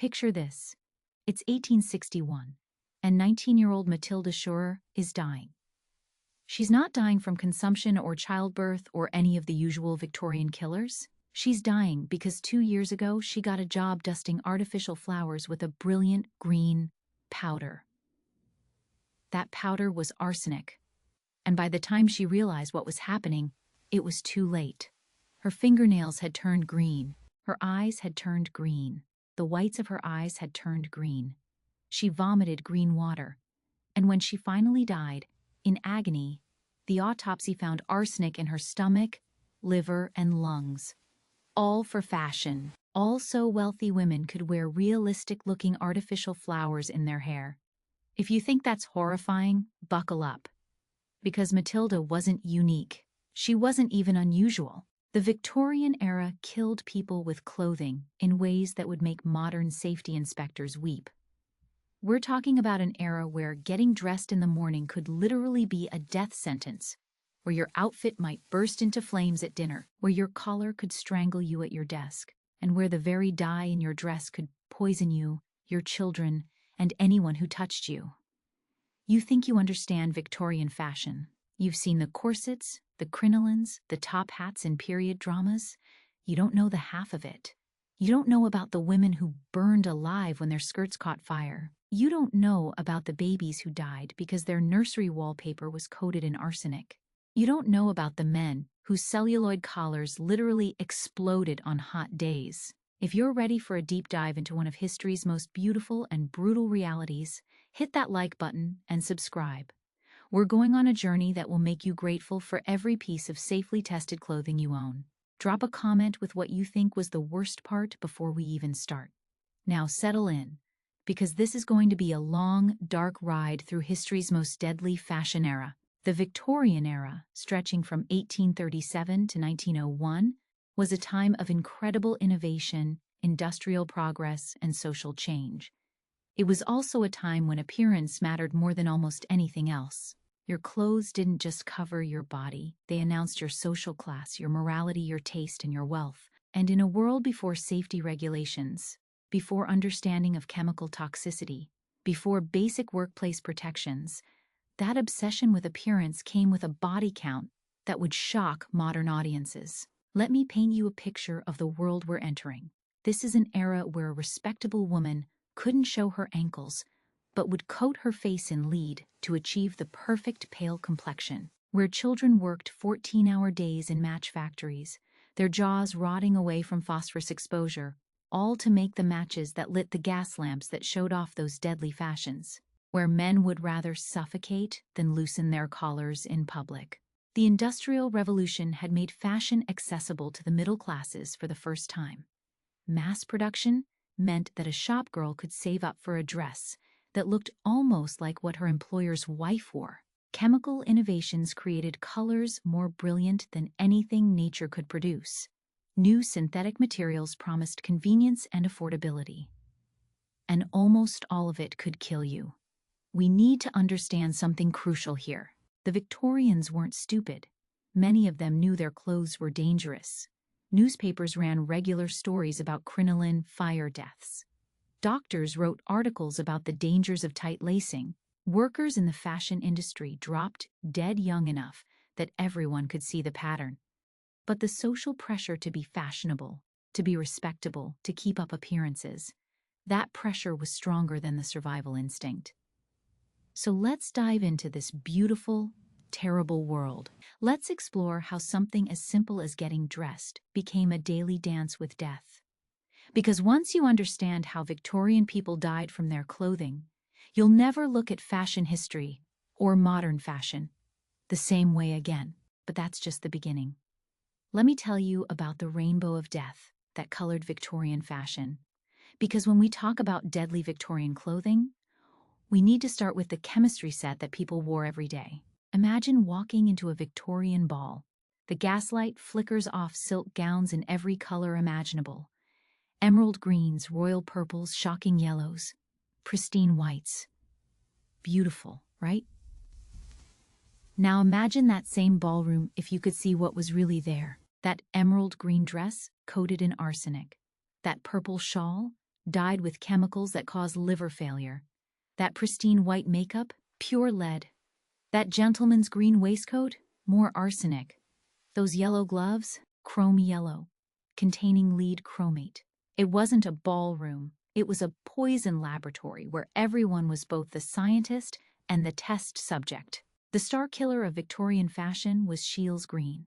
Picture this. It's 1861, and 19-year-old Matilda Schurrer is dying. She's not dying from consumption or childbirth or any of the usual Victorian killers. She's dying because 2 years ago she got a job dusting artificial flowers with a brilliant green powder. That powder was arsenic. And by the time she realized what was happening, it was too late. Her fingernails had turned green. Her eyes had turned green. The whites of her eyes had turned green. She vomited green water. And when she finally died, in agony, the autopsy found arsenic in her stomach, liver, and lungs. All for fashion. All so wealthy women could wear realistic-looking artificial flowers in their hair. If you think that's horrifying, buckle up. Because Matilda wasn't unique. She wasn't even unusual. The Victorian era killed people with clothing in ways that would make modern safety inspectors weep. We're talking about an era where getting dressed in the morning could literally be a death sentence, where your outfit might burst into flames at dinner, where your collar could strangle you at your desk, and where the very dye in your dress could poison you, your children, and anyone who touched you. You think you understand Victorian fashion. You've seen the corsets, the crinolines, the top hats in period dramas. You don't know the half of it. You don't know about the women who burned alive when their skirts caught fire. You don't know about the babies who died because their nursery wallpaper was coated in arsenic. You don't know about the men whose celluloid collars literally exploded on hot days. If you're ready for a deep dive into one of history's most beautiful and brutal realities, hit that like button and subscribe. We're going on a journey that will make you grateful for every piece of safely tested clothing you own. Drop a comment with what you think was the worst part before we even start. Now settle in, because this is going to be a long, dark ride through history's most deadly fashion era. The Victorian era, stretching from 1837 to 1901, was a time of incredible innovation, industrial progress, and social change. It was also a time when appearance mattered more than almost anything else. Your clothes didn't just cover your body, they announced your social class, your morality, your taste, and your wealth. And in a world before safety regulations, before understanding of chemical toxicity, before basic workplace protections, that obsession with appearance came with a body count that would shock modern audiences. Let me paint you a picture of the world we're entering. This is an era where a respectable woman couldn't show her ankles, but would coat her face in lead to achieve the perfect pale complexion, where children worked 14-hour days in match factories, their jaws rotting away from phosphorus exposure, all to make the matches that lit the gas lamps that showed off those deadly fashions, where men would rather suffocate than loosen their collars in public. The Industrial Revolution had made fashion accessible to the middle classes for the first time. Mass production meant that a shop girl could save up for a dress that looked almost like what her employer's wife wore. Chemical innovations created colors more brilliant than anything nature could produce. New synthetic materials promised convenience and affordability. And almost all of it could kill you. We need to understand something crucial here. The Victorians weren't stupid. Many of them knew their clothes were dangerous. Newspapers ran regular stories about crinoline fire deaths. Doctors wrote articles about the dangers of tight lacing. Workers in the fashion industry dropped dead young enough that everyone could see the pattern. But the social pressure to be fashionable, to be respectable, to keep up appearances, that pressure was stronger than the survival instinct. So let's dive into this beautiful, terrible world. Let's explore how something as simple as getting dressed became a daily dance with death. Because once you understand how Victorian people died from their clothing, you'll never look at fashion history or modern fashion the same way again. But that's just the beginning. Let me tell you about the rainbow of death that colored Victorian fashion. Because when we talk about deadly Victorian clothing, we need to start with the chemistry set that people wore every day. Imagine walking into a Victorian ball. The gaslight flickers off silk gowns in every color imaginable. Emerald greens, royal purples, shocking yellows, pristine whites. Beautiful, right? Now imagine that same ballroom if you could see what was really there. That emerald green dress coated in arsenic. That purple shawl dyed with chemicals that cause liver failure. That pristine white makeup, pure lead. That gentleman's green waistcoat, more arsenic. Those yellow gloves, chrome yellow, containing lead chromate. It wasn't a ballroom, it was a poison laboratory where everyone was both the scientist and the test subject. The star killer of Victorian fashion was Scheele's green,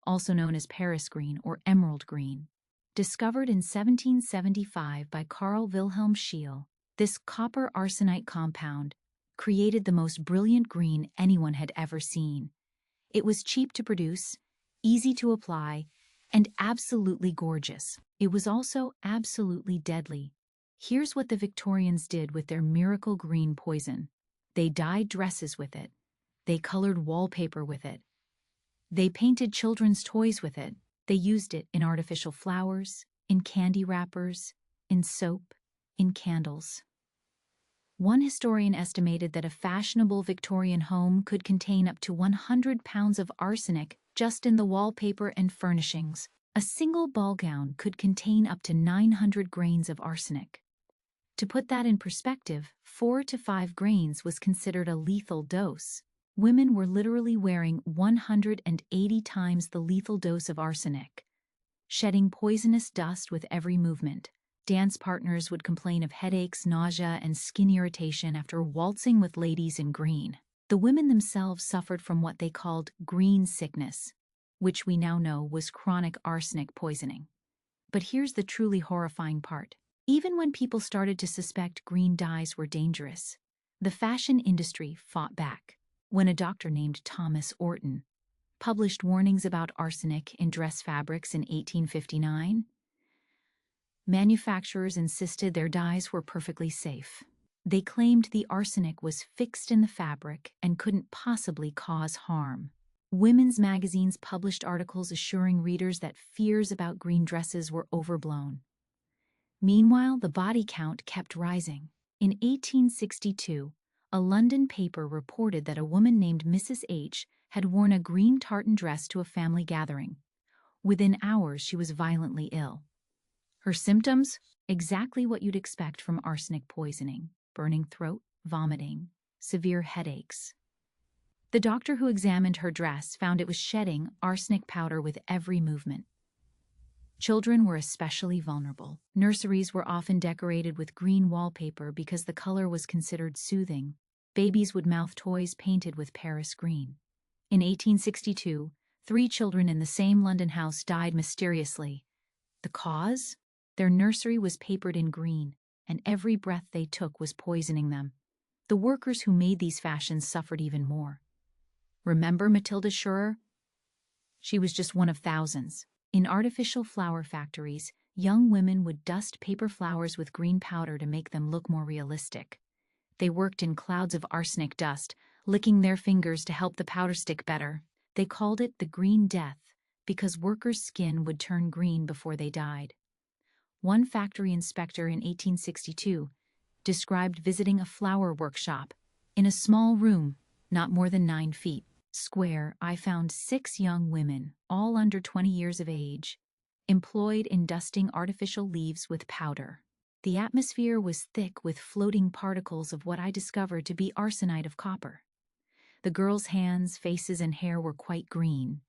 also known as Paris green or emerald green. Discovered in 1775 by Carl Wilhelm Scheele, this copper arsenite compound created the most brilliant green anyone had ever seen. It was cheap to produce, easy to apply, and absolutely gorgeous. It was also absolutely deadly. Here's what the Victorians did with their miracle green poison. They dyed dresses with it. They colored wallpaper with it. They painted children's toys with it. They used it in artificial flowers, in candy wrappers, in soap, in candles. One historian estimated that a fashionable Victorian home could contain up to 100 pounds of arsenic just in the wallpaper and furnishings. A single ball gown could contain up to 900 grains of arsenic. To put that in perspective, 4 to 5 grains was considered a lethal dose. Women were literally wearing 180 times the lethal dose of arsenic, shedding poisonous dust with every movement. Dance partners would complain of headaches, nausea, and skin irritation after waltzing with ladies in green. The women themselves suffered from what they called green sickness, which we now know was chronic arsenic poisoning. But here's the truly horrifying part. Even when people started to suspect green dyes were dangerous, the fashion industry fought back. When a doctor named Thomas Orton published warnings about arsenic in dress fabrics in 1859, manufacturers insisted their dyes were perfectly safe. They claimed the arsenic was fixed in the fabric and couldn't possibly cause harm. Women's magazines published articles assuring readers that fears about green dresses were overblown. Meanwhile, the body count kept rising. In 1862, a London paper reported that a woman named Mrs. H had worn a green tartan dress to a family gathering. Within hours, she was violently ill. Her symptoms? Exactly what you'd expect from arsenic poisoning: burning throat, vomiting, severe headaches. The doctor who examined her dress found it was shedding arsenic powder with every movement. Children were especially vulnerable. Nurseries were often decorated with green wallpaper because the color was considered soothing. Babies would mouth toys painted with Paris green. In 1862, 3 children in the same London house died mysteriously. The cause? Their nursery was papered in green, and every breath they took was poisoning them. The workers who made these fashions suffered even more. Remember Matilda Schurer? She was just one of thousands. In artificial flower factories, young women would dust paper flowers with green powder to make them look more realistic. They worked in clouds of arsenic dust, licking their fingers to help the powder stick better. They called it the Green Death because workers' skin would turn green before they died. One factory inspector in 1862 described visiting a flower workshop. In a small room, not more than 9 feet square, I found 6 young women, all under 20 years of age, employed in dusting artificial leaves with powder. The atmosphere was thick with floating particles of what I discovered to be arsenite of copper. The girls' hands, faces, and hair were quite green.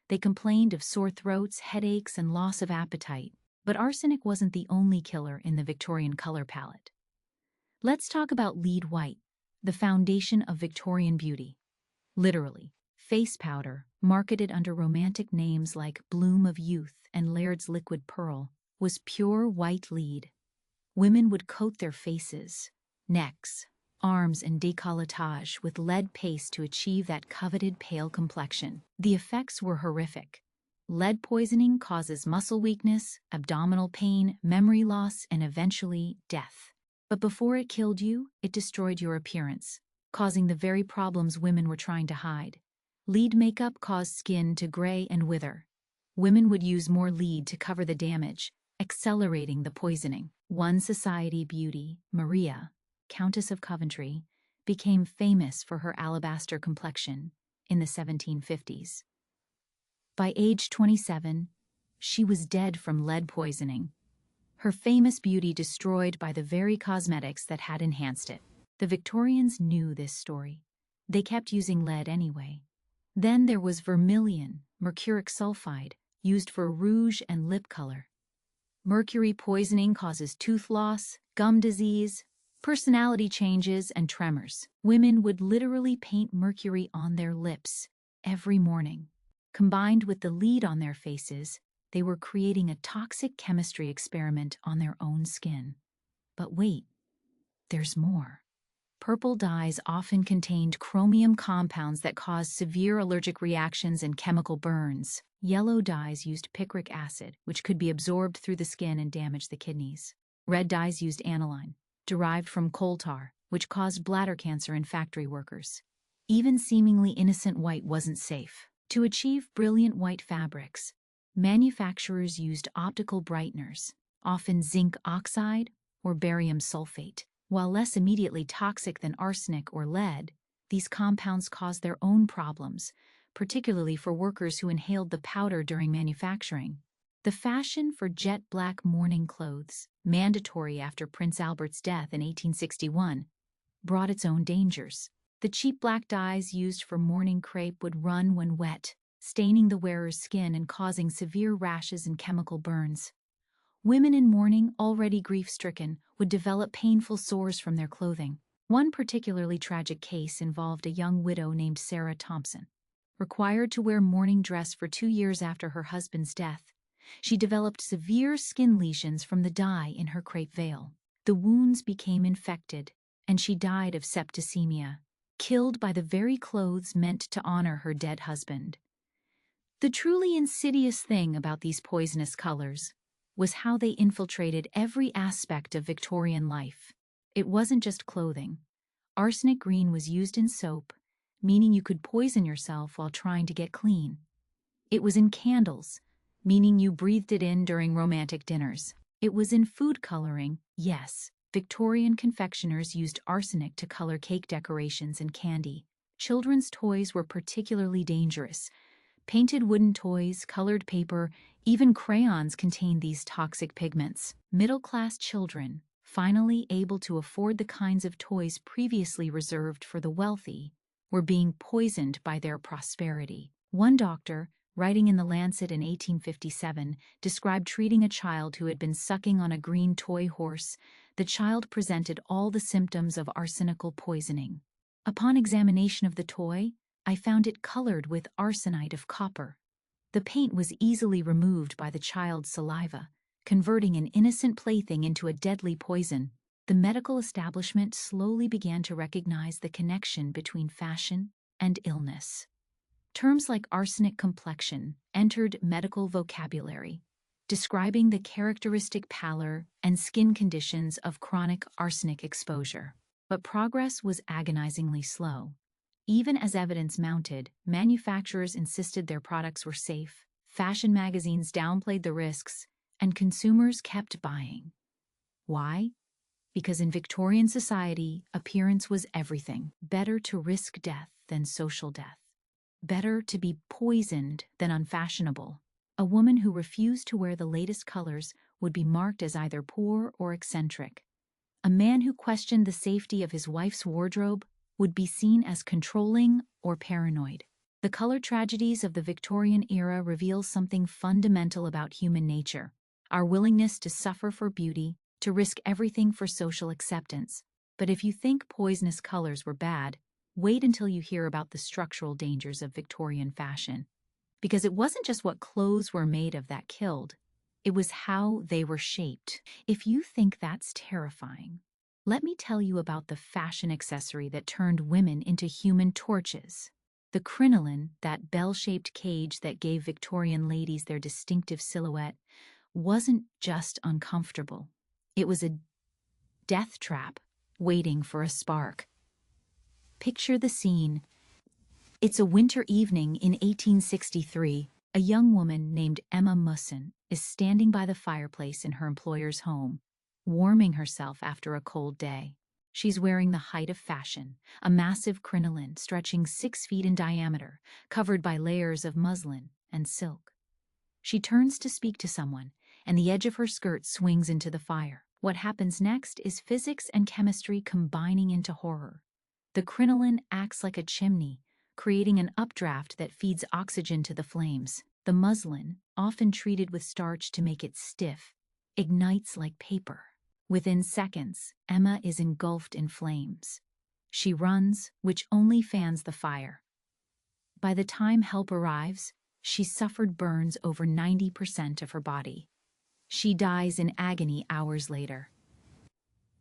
They complained of sore throats, headaches, and loss of appetite. But arsenic wasn't the only killer in the Victorian color palette. Let's talk about lead white, the foundation of Victorian beauty. Literally, face powder, marketed under romantic names like Bloom of Youth and Laird's Liquid Pearl, was pure white lead. Women would coat their faces, necks, arms, and décolletage with lead paste to achieve that coveted pale complexion. The effects were horrific. Lead poisoning causes muscle weakness, abdominal pain, memory loss, and eventually death. But before it killed you, it destroyed your appearance, causing the very problems women were trying to hide. Lead makeup caused skin to gray and wither. Women would use more lead to cover the damage, accelerating the poisoning. One society beauty, Maria, Countess of Coventry, became famous for her alabaster complexion in the 1750s. By age 27, she was dead from lead poisoning. her famous beauty destroyed by the very cosmetics that had enhanced it. The Victorians knew this story. They kept using lead anyway. Then there was vermilion, mercuric sulfide, used for rouge and lip color. Mercury poisoning causes tooth loss, gum disease, personality changes, and tremors. Women would literally paint mercury on their lips every morning. Combined with the lead on their faces, they were creating a toxic chemistry experiment on their own skin. But wait, there's more. Purple dyes often contained chromium compounds that caused severe allergic reactions and chemical burns. Yellow dyes used picric acid, which could be absorbed through the skin and damage the kidneys. Red dyes used aniline, derived from coal tar, which caused bladder cancer in factory workers. Even seemingly innocent white wasn't safe. To achieve brilliant white fabrics, manufacturers used optical brighteners, often zinc oxide or barium sulfate. While less immediately toxic than arsenic or lead, these compounds caused their own problems, particularly for workers who inhaled the powder during manufacturing. The fashion for jet black mourning clothes, mandatory after Prince Albert's death in 1861, brought its own dangers. The cheap black dyes used for mourning crepe would run when wet, staining the wearer's skin and causing severe rashes and chemical burns. Women in mourning, already grief-stricken, would develop painful sores from their clothing. One particularly tragic case involved a young widow named Sarah Thompson. Required to wear mourning dress for 2 years after her husband's death, she developed severe skin lesions from the dye in her crepe veil. The wounds became infected, and she died of septicemia, killed by the very clothes meant to honor her dead husband. The truly insidious thing about these poisonous colors was how they infiltrated every aspect of Victorian life. It wasn't just clothing. Arsenic green was used in soap, meaning you could poison yourself while trying to get clean. It was in candles, meaning you breathed it in during romantic dinners. It was in food coloring, yes. Victorian confectioners used arsenic to color cake decorations and candy. Children's toys were particularly dangerous. Painted wooden toys, colored paper, even crayons contained these toxic pigments. Middle-class children, finally able to afford the kinds of toys previously reserved for the wealthy, were being poisoned by their prosperity. One doctor, writing in The Lancet in 1857, described treating a child who had been sucking on a green toy horse. The child presented all the symptoms of arsenical poisoning. Upon examination of the toy, I found it colored with arsenite of copper. The paint was easily removed by the child's saliva, converting an innocent plaything into a deadly poison. The medical establishment slowly began to recognize the connection between fashion and illness. Terms like arsenic complexion entered medical vocabulary, describing the characteristic pallor and skin conditions of chronic arsenic exposure. But progress was agonizingly slow. Even as evidence mounted, manufacturers insisted their products were safe, fashion magazines downplayed the risks, and consumers kept buying. Why? Because in Victorian society, appearance was everything. Better to risk death than social death. Better to be poisoned than unfashionable. A woman who refused to wear the latest colors would be marked as either poor or eccentric. A man who questioned the safety of his wife's wardrobe would be seen as controlling or paranoid. The color tragedies of the Victorian era reveal something fundamental about human nature, our willingness to suffer for beauty, to risk everything for social acceptance. But if you think poisonous colors were bad, wait until you hear about the structural dangers of Victorian fashion. Because it wasn't just what clothes were made of that killed, it was how they were shaped. If you think that's terrifying, let me tell you about the fashion accessory that turned women into human torches. The crinoline, that bell-shaped cage that gave Victorian ladies their distinctive silhouette, wasn't just uncomfortable. It was a death trap waiting for a spark. Picture the scene. It's a winter evening in 1863. A young woman named Emma Musson is standing by the fireplace in her employer's home, warming herself after a cold day. She's wearing the height of fashion, a massive crinoline stretching 6 feet in diameter, covered by layers of muslin and silk. She turns to speak to someone, and the edge of her skirt swings into the fire. What happens next is physics and chemistry combining into horror. The crinoline acts like a chimney, creating an updraft that feeds oxygen to the flames. The muslin, often treated with starch to make it stiff, ignites like paper. Within seconds, Emma is engulfed in flames. She runs, which only fans the fire. By the time help arrives, she suffered burns over 90% of her body. She dies in agony hours later.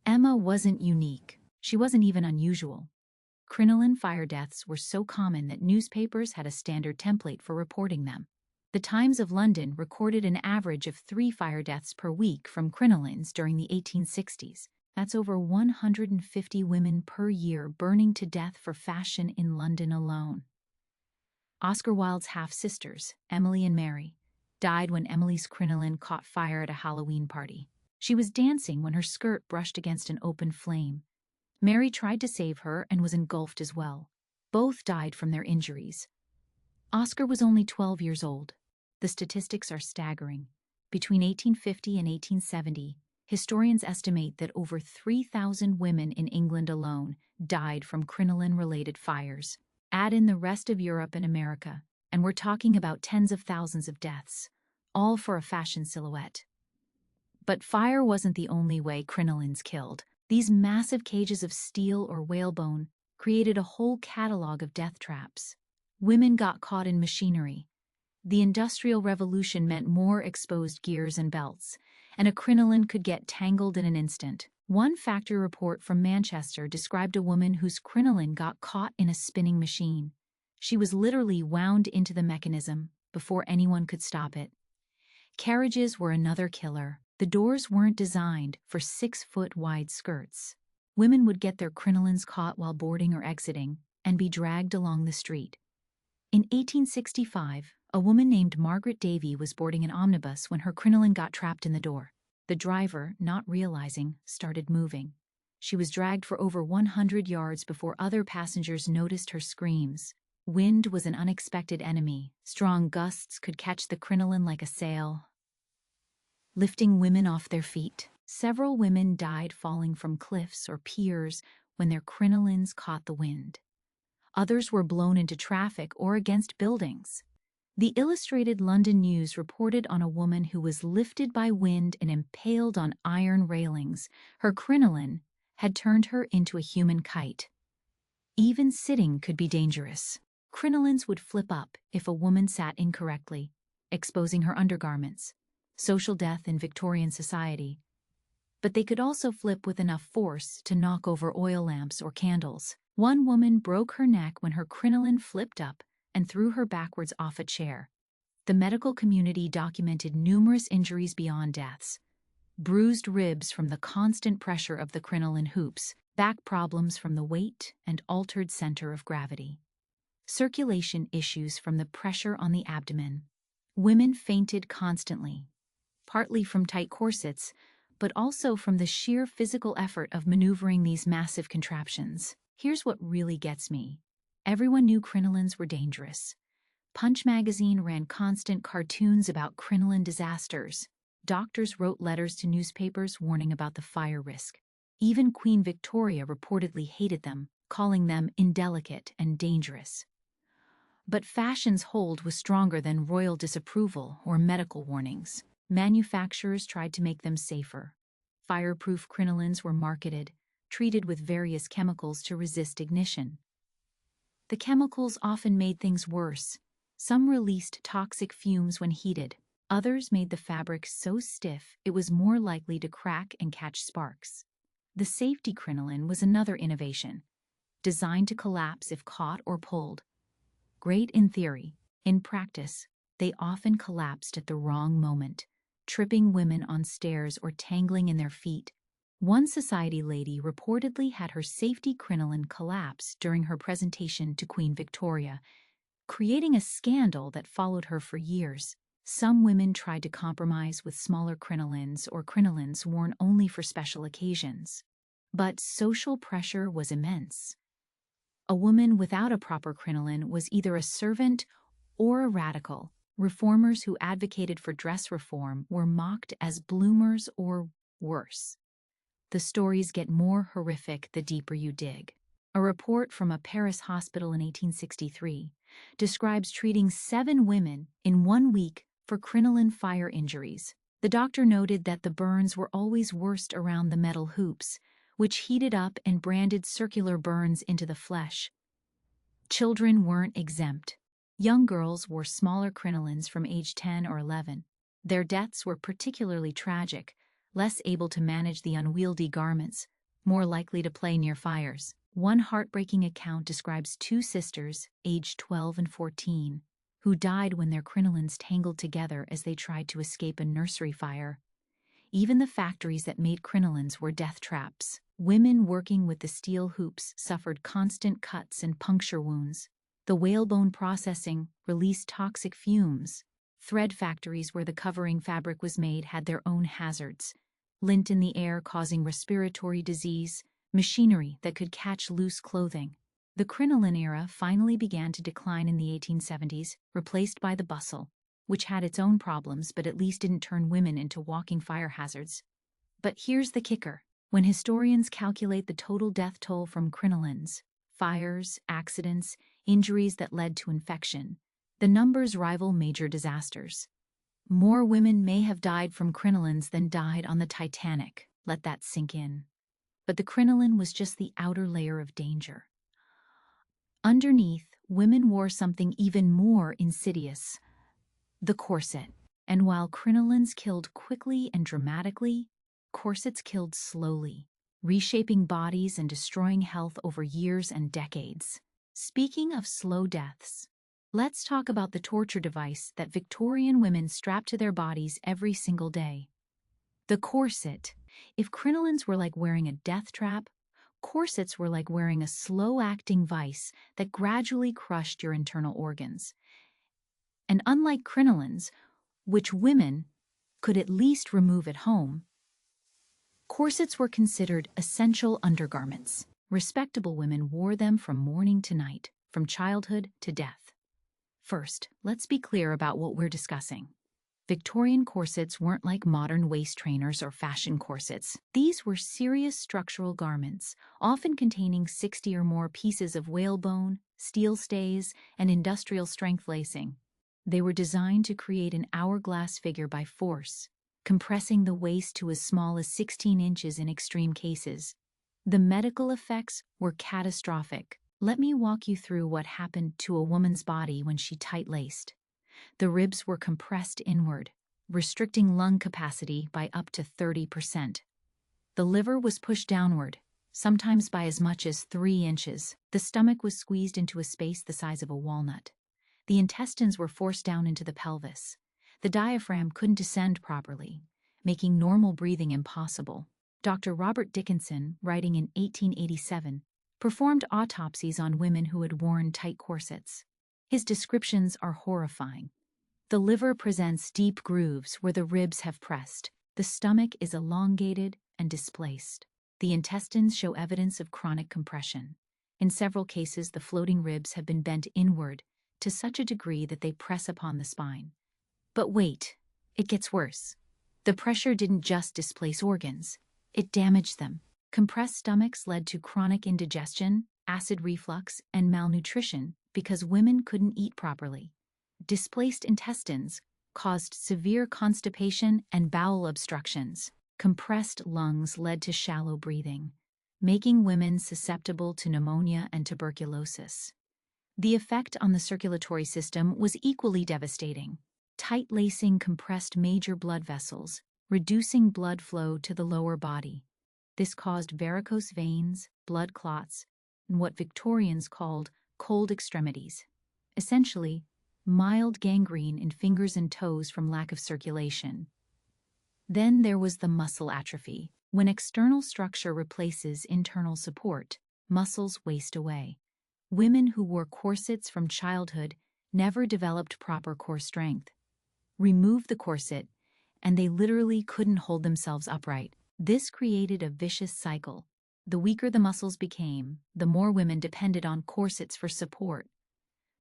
Emma wasn't unique. She wasn't even unusual. Crinoline fire deaths were so common that newspapers had a standard template for reporting them. The Times of London recorded an average of 3 fire deaths per week from crinolines during the 1860s. That's over 150 women per year burning to death for fashion in London alone. Oscar Wilde's half-sisters, Emily and Mary, died when Emily's crinoline caught fire at a Halloween party. She was dancing when her skirt brushed against an open flame. Mary tried to save her and was engulfed as well. Both died from their injuries. Oscar was only 12 years old. The statistics are staggering. Between 1850 and 1870, historians estimate that over 3,000 women in England alone died from crinoline-related fires. Add in the rest of Europe and America, and we're talking about tens of thousands of deaths, all for a fashion silhouette. But fire wasn't the only way crinolines killed. These massive cages of steel or whalebone created a whole catalog of death traps. Women got caught in machinery. The Industrial Revolution meant more exposed gears and belts, and a crinoline could get tangled in an instant. One factory report from Manchester described a woman whose crinoline got caught in a spinning machine. She was literally wound into the mechanism before anyone could stop it. Carriages were another killer. The doors weren't designed for 6-foot-wide skirts. Women would get their crinolines caught while boarding or exiting and be dragged along the street. In 1865, a woman named Margaret Davy was boarding an omnibus when her crinoline got trapped in the door. The driver, not realizing, started moving. She was dragged for over 100 yards before other passengers noticed her screams. Wind was an unexpected enemy. Strong gusts could catch the crinoline like a sail, lifting women off their feet. Several women died falling from cliffs or piers when their crinolines caught the wind. Others were blown into traffic or against buildings. The Illustrated London News reported on a woman who was lifted by wind and impaled on iron railings. Her crinoline had turned her into a human kite. Even sitting could be dangerous. Crinolines would flip up if a woman sat incorrectly, exposing her undergarments. Social death in Victorian society. But they could also flip with enough force to knock over oil lamps or candles. One woman broke her neck when her crinoline flipped up and threw her backwards off a chair. The medical community documented numerous injuries beyond deaths. Bruised ribs from the constant pressure of the crinoline hoops, back problems from the weight and altered center of gravity. Circulation issues from the pressure on the abdomen. Women fainted constantly, partly from tight corsets, but also from the sheer physical effort of maneuvering these massive contraptions. Here's what really gets me. Everyone knew crinolines were dangerous. Punch magazine ran constant cartoons about crinoline disasters. Doctors wrote letters to newspapers warning about the fire risk. Even Queen Victoria reportedly hated them, calling them indelicate and dangerous. But fashion's hold was stronger than royal disapproval or medical warnings. Manufacturers tried to make them safer. Fireproof crinolines were marketed, treated with various chemicals to resist ignition. The chemicals often made things worse. Some released toxic fumes when heated. Others made the fabric so stiff it was more likely to crack and catch sparks. The safety crinoline was another innovation, designed to collapse if caught or pulled. Great in theory. In practice, they often collapsed at the wrong moment, tripping women on stairs or tangling in their feet. One society lady reportedly had her safety crinoline collapse during her presentation to Queen Victoria, creating a scandal that followed her for years. Some women tried to compromise with smaller crinolines or crinolines worn only for special occasions. But social pressure was immense. A woman without a proper crinoline was either a servant or a radical. Reformers who advocated for dress reform were mocked as bloomers or worse. The stories get more horrific the deeper you dig. A report from a Paris hospital in 1863 describes treating 7 women in 1 week for crinoline fire injuries. The doctor noted that the burns were always worst around the metal hoops, which heated up and branded circular burns into the flesh. Children weren't exempt. Young girls wore smaller crinolines from age 10 or 11. Their deaths were particularly tragic, less able to manage the unwieldy garments, more likely to play near fires. One heartbreaking account describes 2 sisters, aged 12 and 14, who died when their crinolines tangled together as they tried to escape a nursery fire. Even the factories that made crinolines were death traps. Women working with the steel hoops suffered constant cuts and puncture wounds. The whalebone processing released toxic fumes. Thread factories where the covering fabric was made had their own hazards. Lint in the air causing respiratory disease, machinery that could catch loose clothing. The crinoline era finally began to decline in the 1870s, replaced by the bustle, which had its own problems but at least didn't turn women into walking fire hazards. But here's the kicker. When historians calculate the total death toll from crinolines, fires, accidents, injuries that led to infection, the numbers rival major disasters. More women may have died from crinolines than died on the Titanic. Let that sink in. But the crinoline was just the outer layer of danger. Underneath, women wore something even more insidious: the corset. And while crinolines killed quickly and dramatically, corsets killed slowly, reshaping bodies and destroying health over years and decades. Speaking of slow deaths, let's talk about the torture device that Victorian women strapped to their bodies every single day. The corset. If crinolines were like wearing a death trap, corsets were like wearing a slow-acting vice that gradually crushed your internal organs. And unlike crinolines, which women could at least remove at home, corsets were considered essential undergarments. Respectable women wore them from morning to night, from childhood to death. First, let's be clear about what we're discussing. Victorian corsets weren't like modern waist trainers or fashion corsets. These were serious structural garments, often containing 60 or more pieces of whalebone, steel stays, and industrial-strength lacing. They were designed to create an hourglass figure by force, compressing the waist to as small as 16 inches in extreme cases. The medical effects were catastrophic. Let me walk you through what happened to a woman's body when she tight-laced. The ribs were compressed inward, restricting lung capacity by up to 30%. The liver was pushed downward, sometimes by as much as 3 inches. The stomach was squeezed into a space the size of a walnut. The intestines were forced down into the pelvis. The diaphragm couldn't descend properly, making normal breathing impossible. Dr. Robert Dickinson, writing in 1887, performed autopsies on women who had worn tight corsets. His descriptions are horrifying. The liver presents deep grooves where the ribs have pressed. The stomach is elongated and displaced. The intestines show evidence of chronic compression. In several cases, the floating ribs have been bent inward to such a degree that they press upon the spine. But wait, it gets worse. The pressure didn't just displace organs, it damaged them. Compressed stomachs led to chronic indigestion, acid reflux, and malnutrition because women couldn't eat properly. Displaced intestines caused severe constipation and bowel obstructions. Compressed lungs led to shallow breathing, making women susceptible to pneumonia and tuberculosis. The effect on the circulatory system was equally devastating. Tight lacing compressed major blood vessels, reducing blood flow to the lower body. This caused varicose veins, blood clots, and what Victorians called cold extremities. Essentially, mild gangrene in fingers and toes from lack of circulation. Then there was the muscle atrophy. When external structure replaces internal support, muscles waste away. Women who wore corsets from childhood never developed proper core strength. Remove the corset, and they literally couldn't hold themselves upright. This created a vicious cycle. The weaker the muscles became, the more women depended on corsets for support.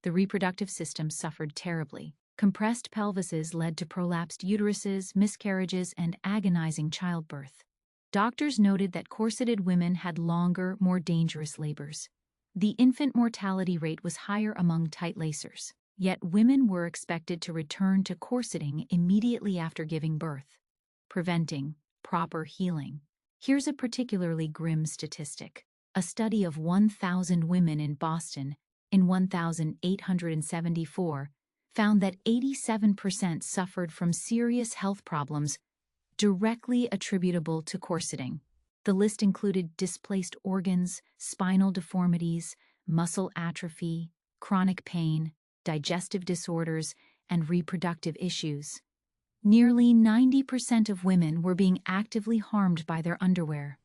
The reproductive system suffered terribly. Compressed pelvises led to prolapsed uteruses, miscarriages, and agonizing childbirth. Doctors noted that corseted women had longer, more dangerous labors. The infant mortality rate was higher among tight lacers, yet women were expected to return to corseting immediately after giving birth, preventing proper healing. Here's a particularly grim statistic. A study of 1,000 women in Boston in 1874 found that 87% suffered from serious health problems directly attributable to corseting. The list included displaced organs, spinal deformities, muscle atrophy, chronic pain, digestive disorders, and reproductive issues. Nearly 90% of women were being actively harmed by their underwear.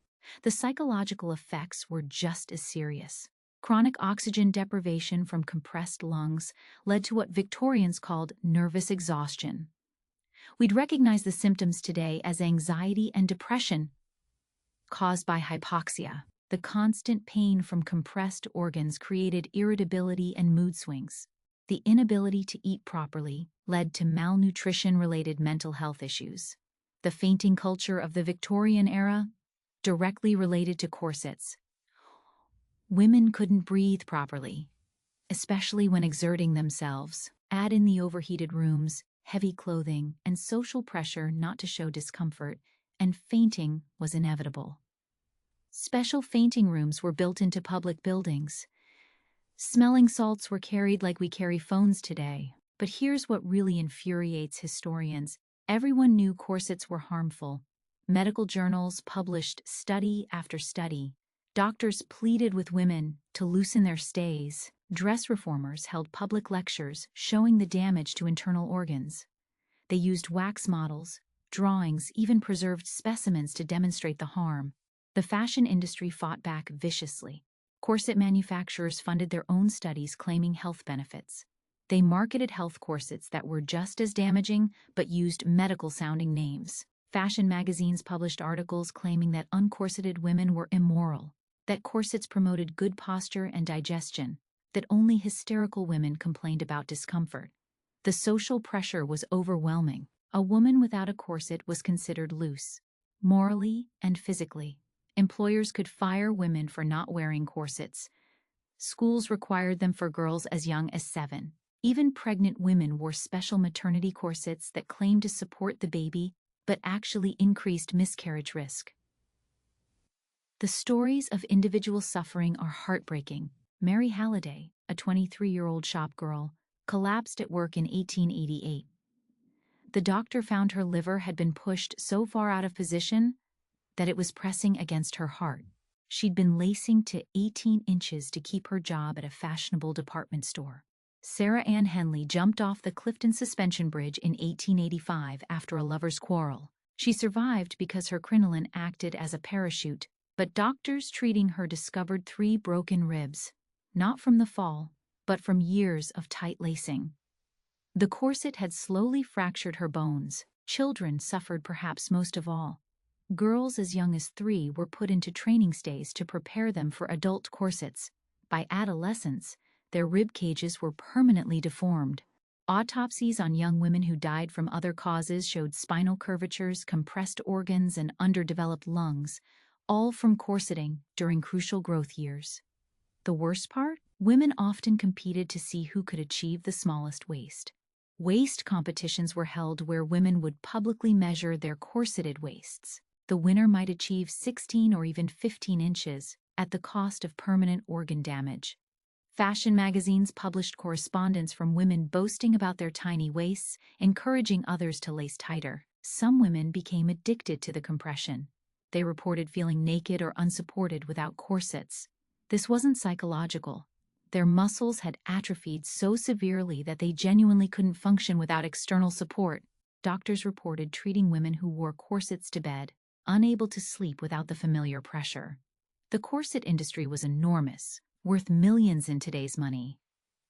The psychological effects were just as serious. Chronic oxygen deprivation from compressed lungs led to what Victorians called nervous exhaustion. We'd recognize the symptoms today as anxiety and depression caused by hypoxia. The constant pain from compressed organs created irritability and mood swings. The inability to eat properly led to malnutrition-related mental health issues. The fainting culture of the Victorian era directly related to corsets. Women couldn't breathe properly, especially when exerting themselves. Add in the overheated rooms, heavy clothing, and social pressure not to show discomfort, and fainting was inevitable. Special fainting rooms were built into public buildings. Smelling salts were carried like we carry phones today. But here's what really infuriates historians. Everyone knew corsets were harmful. Medical journals published study after study. Doctors pleaded with women to loosen their stays. Dress reformers held public lectures showing the damage to internal organs. They used wax models, drawings, even preserved specimens to demonstrate the harm. The fashion industry fought back viciously. Corset manufacturers funded their own studies claiming health benefits. They marketed health corsets that were just as damaging but used medical-sounding names. Fashion magazines published articles claiming that uncorseted women were immoral, that corsets promoted good posture and digestion, that only hysterical women complained about discomfort. The social pressure was overwhelming. A woman without a corset was considered loose, morally and physically. Employers could fire women for not wearing corsets. Schools required them for girls as young as 7. Even pregnant women wore special maternity corsets that claimed to support the baby but actually increased miscarriage risk. The stories of individual suffering are heartbreaking. Mary Halliday, a 23-year-old shop girl, collapsed at work in 1888. The doctor found her liver had been pushed so far out of position that it was pressing against her heart. She'd been lacing to 18 inches to keep her job at a fashionable department store. Sarah Ann Henley jumped off the Clifton Suspension Bridge in 1885 after a lover's quarrel. She survived because her crinoline acted as a parachute, but doctors treating her discovered 3 broken ribs, not from the fall, but from years of tight lacing. The corset had slowly fractured her bones. Children suffered perhaps most of all. Girls as young as 3 were put into training stays to prepare them for adult corsets. By adolescence, their rib cages were permanently deformed. Autopsies on young women who died from other causes showed spinal curvatures, compressed organs, and underdeveloped lungs, all from corseting during crucial growth years. The worst part? Women often competed to see who could achieve the smallest waist. Waist competitions were held where women would publicly measure their corseted waists. The winner might achieve 16 or even 15 inches at the cost of permanent organ damage. Fashion magazines published correspondence from women boasting about their tiny waists, encouraging others to lace tighter. Some women became addicted to the compression. They reported feeling naked or unsupported without corsets. This wasn't psychological. Their muscles had atrophied so severely that they genuinely couldn't function without external support. Doctors reported treating women who wore corsets to bed, unable to sleep without the familiar pressure. The corset industry was enormous, worth millions in today's money.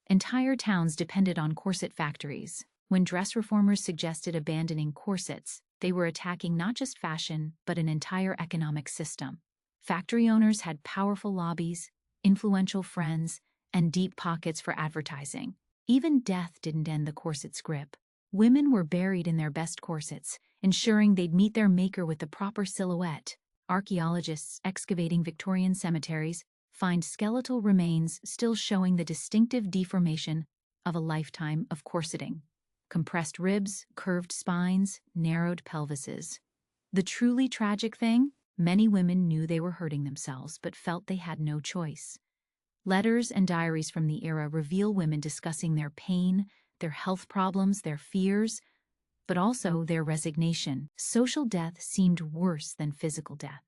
Entire towns depended on corset factories. When dress reformers suggested abandoning corsets, they were attacking not just fashion, but an entire economic system. Factory owners had powerful lobbies, influential friends, and deep pockets for advertising. Even death didn't end the corset's grip. Women were buried in their best corsets, ensuring they'd meet their maker with the proper silhouette. Archaeologists excavating Victorian cemeteries find skeletal remains still showing the distinctive deformation of a lifetime of corseting. Compressed ribs, curved spines, narrowed pelvises. The truly tragic thing? Many women knew they were hurting themselves but felt they had no choice. Letters and diaries from the era reveal women discussing their pain, their health problems, their fears, but also their resignation. Social death seemed worse than physical death.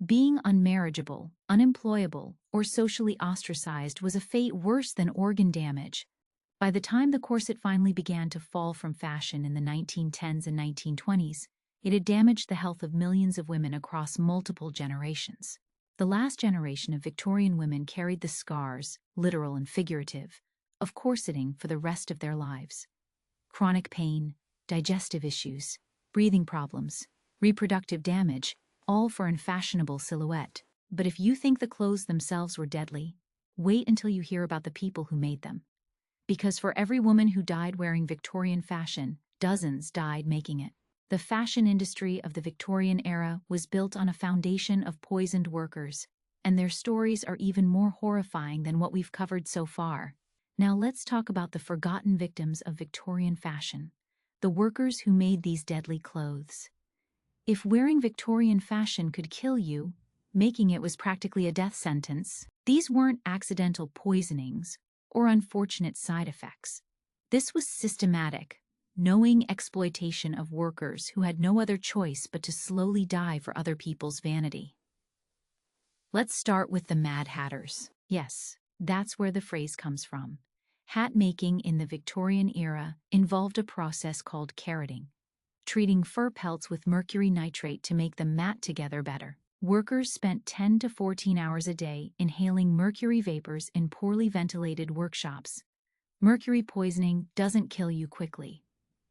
Being unmarriageable, unemployable, or socially ostracized was a fate worse than organ damage. By the time the corset finally began to fall from fashion in the 1910s and 1920s, it had damaged the health of millions of women across multiple generations. The last generation of Victorian women carried the scars, literal and figurative, of corseting for the rest of their lives. Chronic pain, digestive issues, breathing problems, reproductive damage, all for an fashionable silhouette. But if you think the clothes themselves were deadly, wait until you hear about the people who made them. Because for every woman who died wearing Victorian fashion, dozens died making it. The fashion industry of the Victorian era was built on a foundation of poisoned workers, and their stories are even more horrifying than what we've covered so far. Now let's talk about the forgotten victims of Victorian fashion, the workers who made these deadly clothes. If wearing Victorian fashion could kill you, making it was practically a death sentence. These weren't accidental poisonings or unfortunate side effects. This was systematic, knowing exploitation of workers who had no other choice but to slowly die for other people's vanity. Let's start with the Mad Hatters. Yes, that's where the phrase comes from. Hat making in the Victorian era involved a process called carroting, treating fur pelts with mercury nitrate to make them mat together better. Workers spent 10 to 14 hours a day inhaling mercury vapors in poorly ventilated workshops. Mercury poisoning doesn't kill you quickly.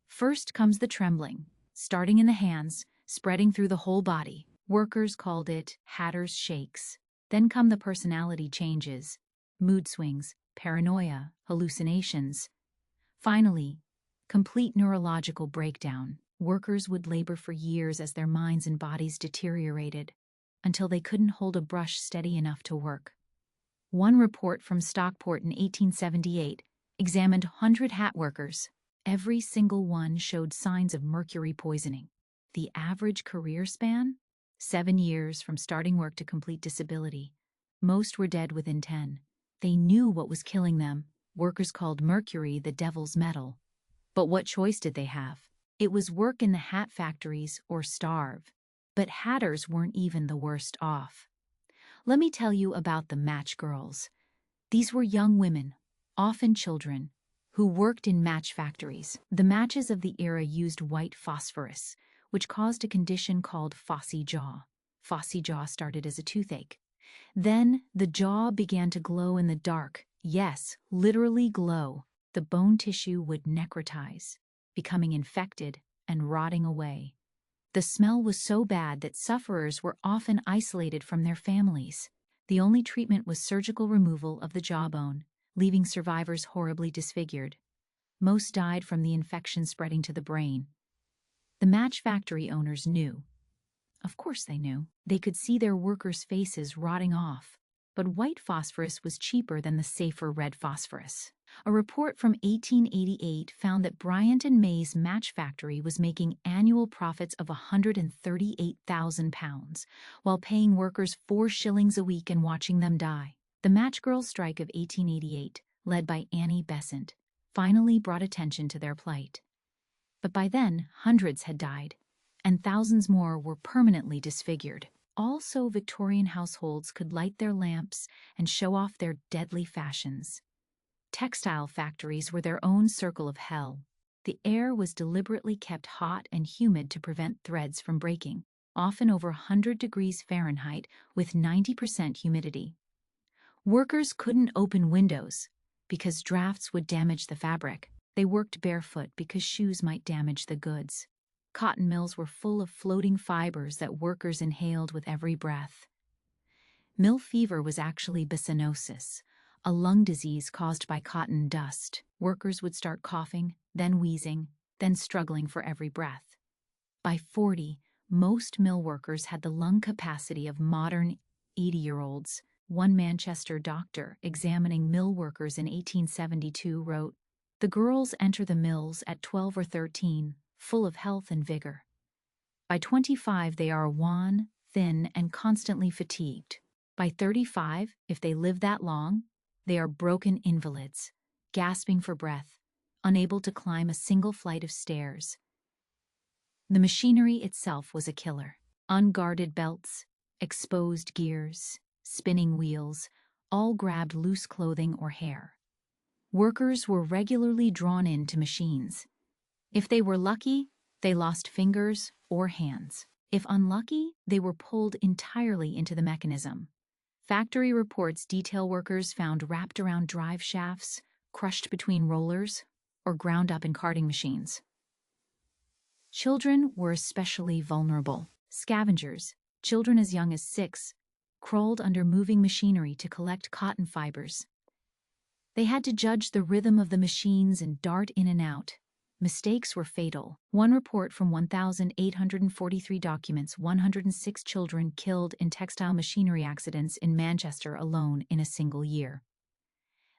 First comes the trembling, starting in the hands, spreading through the whole body. Workers called it Hatter's shakes. Then come the personality changes, mood swings, paranoia, hallucinations. Finally, complete neurological breakdown. Workers would labor for years as their minds and bodies deteriorated, until they couldn't hold a brush steady enough to work. One report from Stockport in 1878 examined 100 hat workers. Every single one showed signs of mercury poisoning. The average career span? 7 years from starting work to complete disability. Most were dead within 10. They knew what was killing them. Workers called mercury the devil's metal. But what choice did they have? It was work in the hat factories or starve. But hatters weren't even the worst off. Let me tell you about the match girls. These were young women, often children, who worked in match factories. The matches of the era used white phosphorus, which caused a condition called phossy jaw. Phossy jaw started as a toothache. Then the jaw began to glow in the dark. Yes, literally glow. The bone tissue would necrotize, becoming infected and rotting away. The smell was so bad that sufferers were often isolated from their families. The only treatment was surgical removal of the jawbone, leaving survivors horribly disfigured. Most died from the infection spreading to the brain. The match factory owners knew. Of course they knew. They could see their workers' faces rotting off. But white phosphorus was cheaper than the safer red phosphorus. A report from 1888 found that Bryant and May's match factory was making annual profits of £138,000, while paying workers 4 shillings a week and watching them die. The match girls' strike of 1888, led by Annie Besant, finally brought attention to their plight. But by then, hundreds had died, and thousands more were permanently disfigured. Also, Victorian households could light their lamps and show off their deadly fashions. Textile factories were their own circle of hell. The air was deliberately kept hot and humid to prevent threads from breaking, often over 100 degrees Fahrenheit with 90% humidity. Workers couldn't open windows because drafts would damage the fabric. They worked barefoot because shoes might damage the goods. Cotton mills were full of floating fibers that workers inhaled with every breath. Mill fever was actually bisonosis, a lung disease caused by cotton dust. Workers would start coughing, then wheezing, then struggling for every breath. By 40, most mill workers had the lung capacity of modern 80-year-olds. One Manchester doctor examining mill workers in 1872 wrote, "The girls enter the mills at 12 or 13, full of health and vigor. By 25, they are wan, thin, and constantly fatigued. By 35, if they live that long, they are broken invalids, gasping for breath, unable to climb a single flight of stairs." The machinery itself was a killer. Unguarded belts, exposed gears, spinning wheels, all grabbed loose clothing or hair. Workers were regularly drawn into machines. If they were lucky, they lost fingers or hands. If unlucky, they were pulled entirely into the mechanism. Factory reports detail workers found wrapped around drive shafts, crushed between rollers, or ground up in carding machines. Children were especially vulnerable. Scavengers, children as young as 6, crawled under moving machinery to collect cotton fibers. They had to judge the rhythm of the machines and dart in and out. Mistakes were fatal. One report from 1,843 documents 106 children killed in textile machinery accidents in Manchester alone in a single year.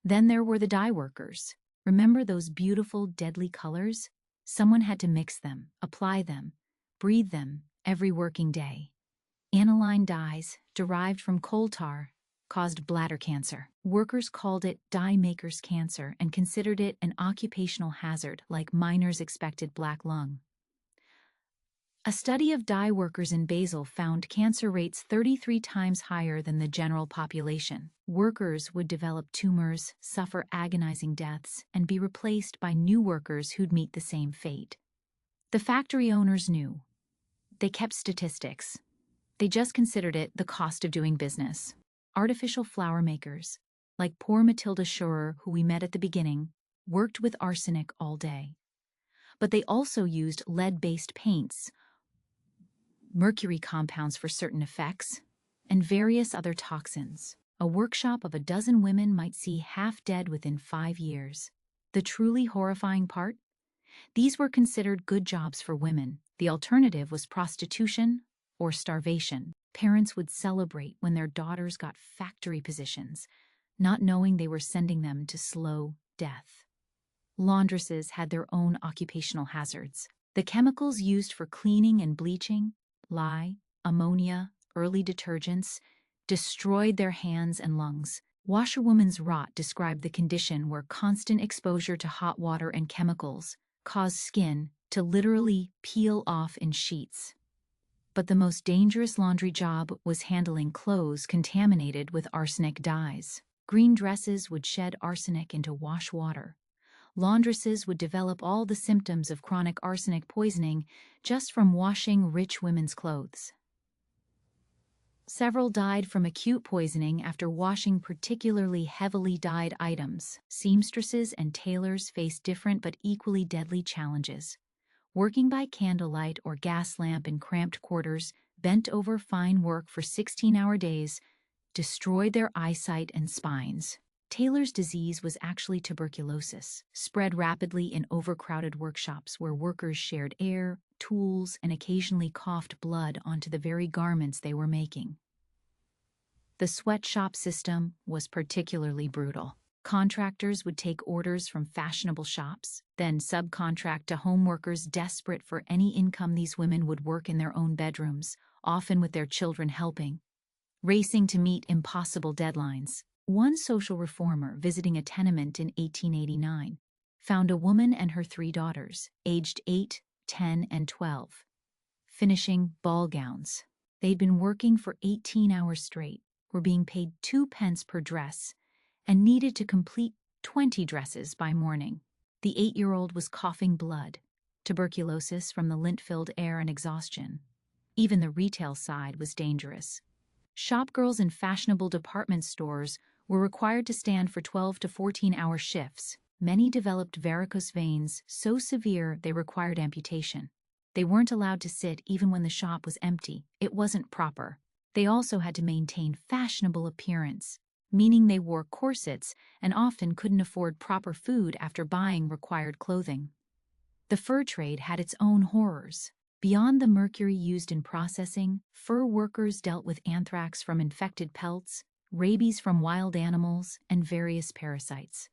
Then there were the dye workers. Remember those beautiful, deadly colors? Someone had to mix them, apply them, breathe them every working day. Aniline dyes, derived from coal tar, caused bladder cancer. Workers called it dye maker's cancer and considered it an occupational hazard like miners' expected black lung. A study of dye workers in Basel found cancer rates 33 times higher than the general population. Workers would develop tumors, suffer agonizing deaths, and be replaced by new workers who'd meet the same fate. The factory owners knew. They kept statistics. They just considered it the cost of doing business. Artificial flower makers, like poor Matilda Schurer, who we met at the beginning, worked with arsenic all day. But they also used lead-based paints, mercury compounds for certain effects, and various other toxins. A workshop of a dozen women might see half dead within 5 years. The truly horrifying part? These were considered good jobs for women. The alternative was prostitution or starvation. Parents would celebrate when their daughters got factory positions, not knowing they were sending them to slow death. Laundresses had their own occupational hazards. The chemicals used for cleaning and bleaching, lye, ammonia, early detergents, destroyed their hands and lungs. Washerwoman's rot described the condition where constant exposure to hot water and chemicals caused skin to literally peel off in sheets. But the most dangerous laundry job was handling clothes contaminated with arsenic dyes. Green dresses would shed arsenic into wash water. Laundresses would develop all the symptoms of chronic arsenic poisoning just from washing rich women's clothes. Several died from acute poisoning after washing particularly heavily dyed items. Seamstresses and tailors faced different but equally deadly challenges. Working by candlelight or gas lamp in cramped quarters, bent over fine work for 16-hour days, destroyed their eyesight and spines. Taylor's disease was actually tuberculosis, spread rapidly in overcrowded workshops where workers shared air, tools, and occasionally coughed blood onto the very garments they were making. The sweatshop system was particularly brutal. Contractors would take orders from fashionable shops, then subcontract to home workers desperate for any income. These women would work in their own bedrooms, often with their children helping, racing to meet impossible deadlines. One social reformer visiting a tenement in 1889 found a woman and her 3 daughters, aged 8, 10, and 12, finishing ball gowns. They'd been working for 18 hours straight, were being paid 2 pence per dress, and needed to complete 20 dresses by morning. The 8-year-old was coughing blood, tuberculosis from the lint-filled air and exhaustion. Even the retail side was dangerous. Shopgirls in fashionable department stores were required to stand for 12 to 14-hour shifts. Many developed varicose veins so severe they required amputation. They weren't allowed to sit even when the shop was empty. It wasn't proper. They also had to maintain fashionable appearance, meaning they wore corsets and often couldn't afford proper food after buying required clothing. The fur trade had its own horrors. Beyond the mercury used in processing, fur workers dealt with anthrax from infected pelts, rabies from wild animals, and various parasites.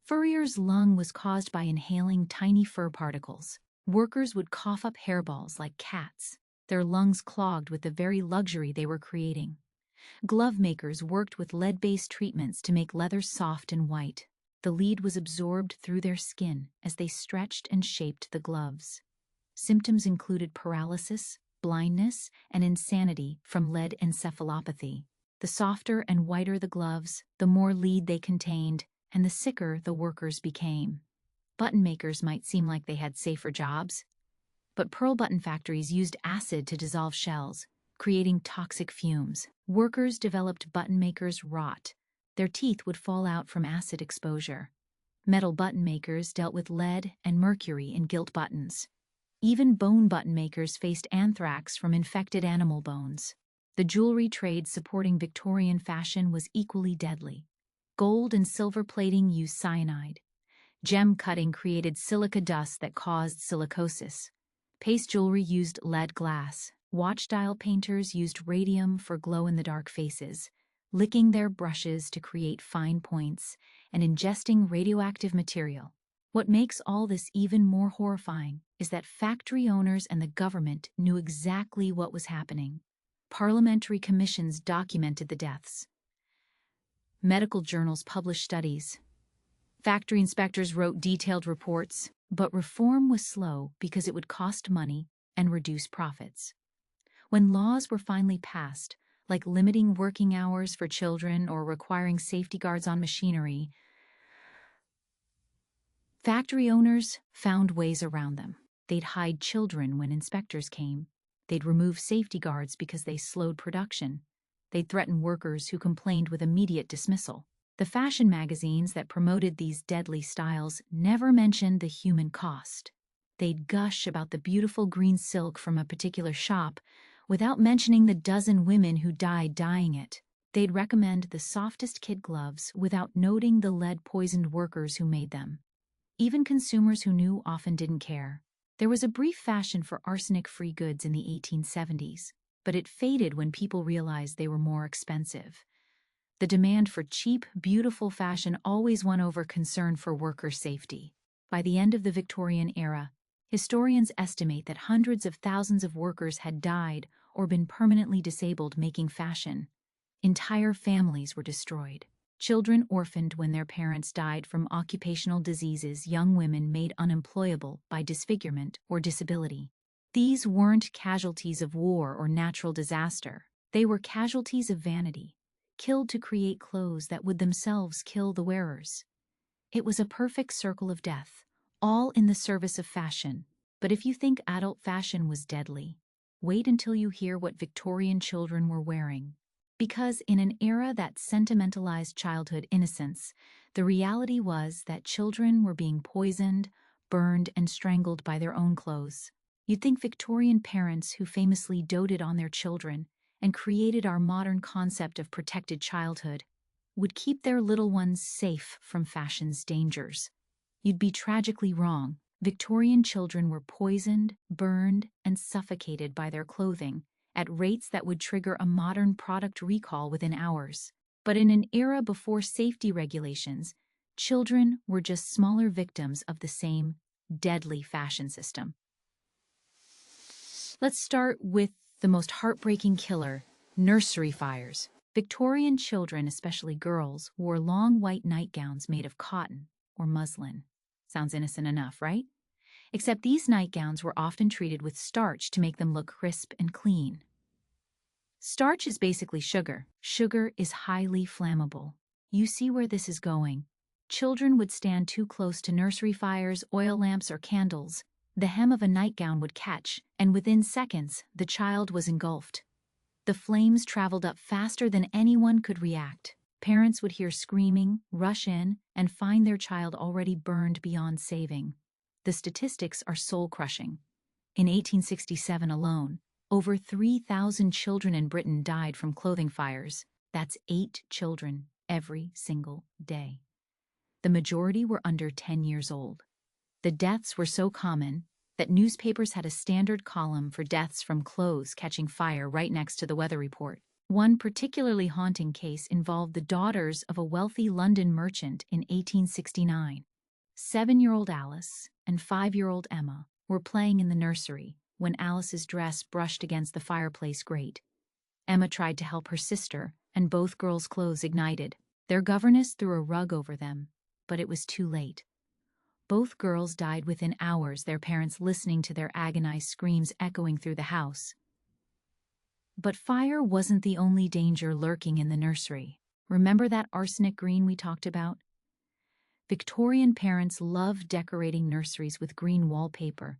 Furrier's lung was caused by inhaling tiny fur particles. Workers would cough up hairballs like cats, their lungs clogged with the very luxury they were creating. Glove makers worked with lead-based treatments to make leather soft and white. The lead was absorbed through their skin as they stretched and shaped the gloves. Symptoms included paralysis, blindness, and insanity from lead encephalopathy. The softer and whiter the gloves, the more lead they contained, and the sicker the workers became. Button makers might seem like they had safer jobs, but pearl button factories used acid to dissolve shells, creating toxic fumes. Workers developed button makers' rot. Their teeth would fall out from acid exposure. Metal button makers dealt with lead and mercury in gilt buttons. Even bone button makers faced anthrax from infected animal bones. The jewelry trade supporting Victorian fashion was equally deadly. Gold and silver plating used cyanide. Gem cutting created silica dust that caused silicosis. Paste jewelry used lead glass. Watch dial painters used radium for glow-in-the-dark faces, licking their brushes to create fine points, and ingesting radioactive material. What makes all this even more horrifying is that factory owners and the government knew exactly what was happening. Parliamentary commissions documented the deaths. Medical journals published studies. Factory inspectors wrote detailed reports, but reform was slow because it would cost money and reduce profits. When laws were finally passed, like limiting working hours for children or requiring safety guards on machinery, factory owners found ways around them. They'd hide children when inspectors came. They'd remove safety guards because they slowed production. They'd threaten workers who complained with immediate dismissal. The fashion magazines that promoted these deadly styles never mentioned the human cost. They'd gush about the beautiful green silk from a particular shop without mentioning the dozen women who died dyeing it. They'd recommend the softest kid gloves without noting the lead-poisoned workers who made them. Even consumers who knew often didn't care. There was a brief fashion for arsenic-free goods in the 1870s, but it faded when people realized they were more expensive. The demand for cheap, beautiful fashion always won over concern for worker safety. By the end of the Victorian era, historians estimate that hundreds of thousands of workers had died or been permanently disabled making fashion. Entire families were destroyed. Children orphaned when their parents died from occupational diseases, young women made unemployable by disfigurement or disability. These weren't casualties of war or natural disaster. They were casualties of vanity, killed to create clothes that would themselves kill the wearers. It was a perfect circle of death, all in the service of fashion. But if you think adult fashion was deadly, wait until you hear what Victorian children were wearing. Because in an era that sentimentalized childhood innocence, the reality was that children were being poisoned, burned, and strangled by their own clothes. You'd think Victorian parents who famously doted on their children and created our modern concept of protected childhood would keep their little ones safe from fashion's dangers. You'd be tragically wrong. Victorian children were poisoned, burned, and suffocated by their clothing at rates that would trigger a modern product recall within hours. But in an era before safety regulations, children were just smaller victims of the same deadly fashion system. Let's start with the most heartbreaking killer, nursery fires. Victorian children, especially girls, wore long white nightgowns made of cotton or muslin. Sounds innocent enough, right? Except these nightgowns were often treated with starch to make them look crisp and clean. Starch is basically sugar. Sugar is highly flammable. You see where this is going. Children would stand too close to nursery fires, oil lamps, or candles. The hem of a nightgown would catch, and within seconds, the child was engulfed. The flames traveled up faster than anyone could react. Parents would hear screaming, rush in, and find their child already burned beyond saving. The statistics are soul-crushing. In 1867 alone, over 3,000 children in Britain died from clothing fires. That's 8 children every single day. The majority were under 10 years old. The deaths were so common that newspapers had a standard column for deaths from clothes catching fire right next to the weather report. One particularly haunting case involved the daughters of a wealthy London merchant in 1869. 7-year-old Alice and 5-year-old Emma were playing in the nursery when Alice's dress brushed against the fireplace grate. Emma tried to help her sister, and both girls' clothes ignited. Their governess threw a rug over them, but it was too late. Both girls died within hours, their parents listening to their agonized screams echoing through the house. But fire wasn't the only danger lurking in the nursery. Remember that arsenic green we talked about? Victorian parents loved decorating nurseries with green wallpaper.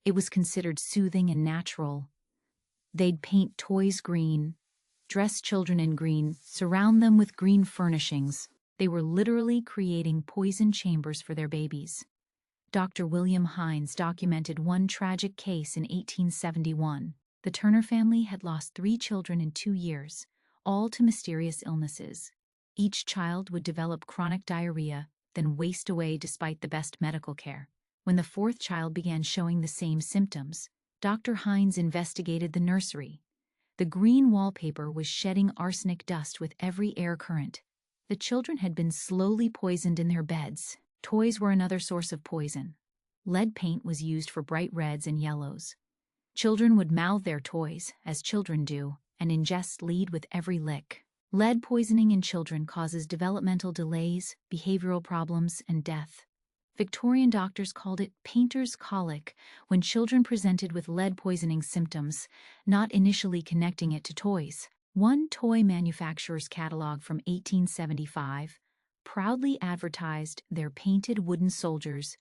It was considered soothing and natural. They'd paint toys green, dress children in green, surround them with green furnishings. They were literally creating poison chambers for their babies. Dr. William Hines documented one tragic case in 1871. The Turner family had lost 3 children in 2 years, all to mysterious illnesses. Each child would develop chronic diarrhea, then waste away despite the best medical care. When the 4th child began showing the same symptoms, Dr. Hines investigated the nursery. The green wallpaper was shedding arsenic dust with every air current. The children had been slowly poisoned in their beds. Toys were another source of poison. Lead paint was used for bright reds and yellows. Children would mouth their toys, as children do, and ingest lead with every lick. Lead poisoning in children causes developmental delays, behavioral problems, and death. Victorian doctors called it painter's colic when children presented with lead poisoning symptoms, not initially connecting it to toys. One toy manufacturer's catalog from 1875 proudly advertised their painted wooden soldiers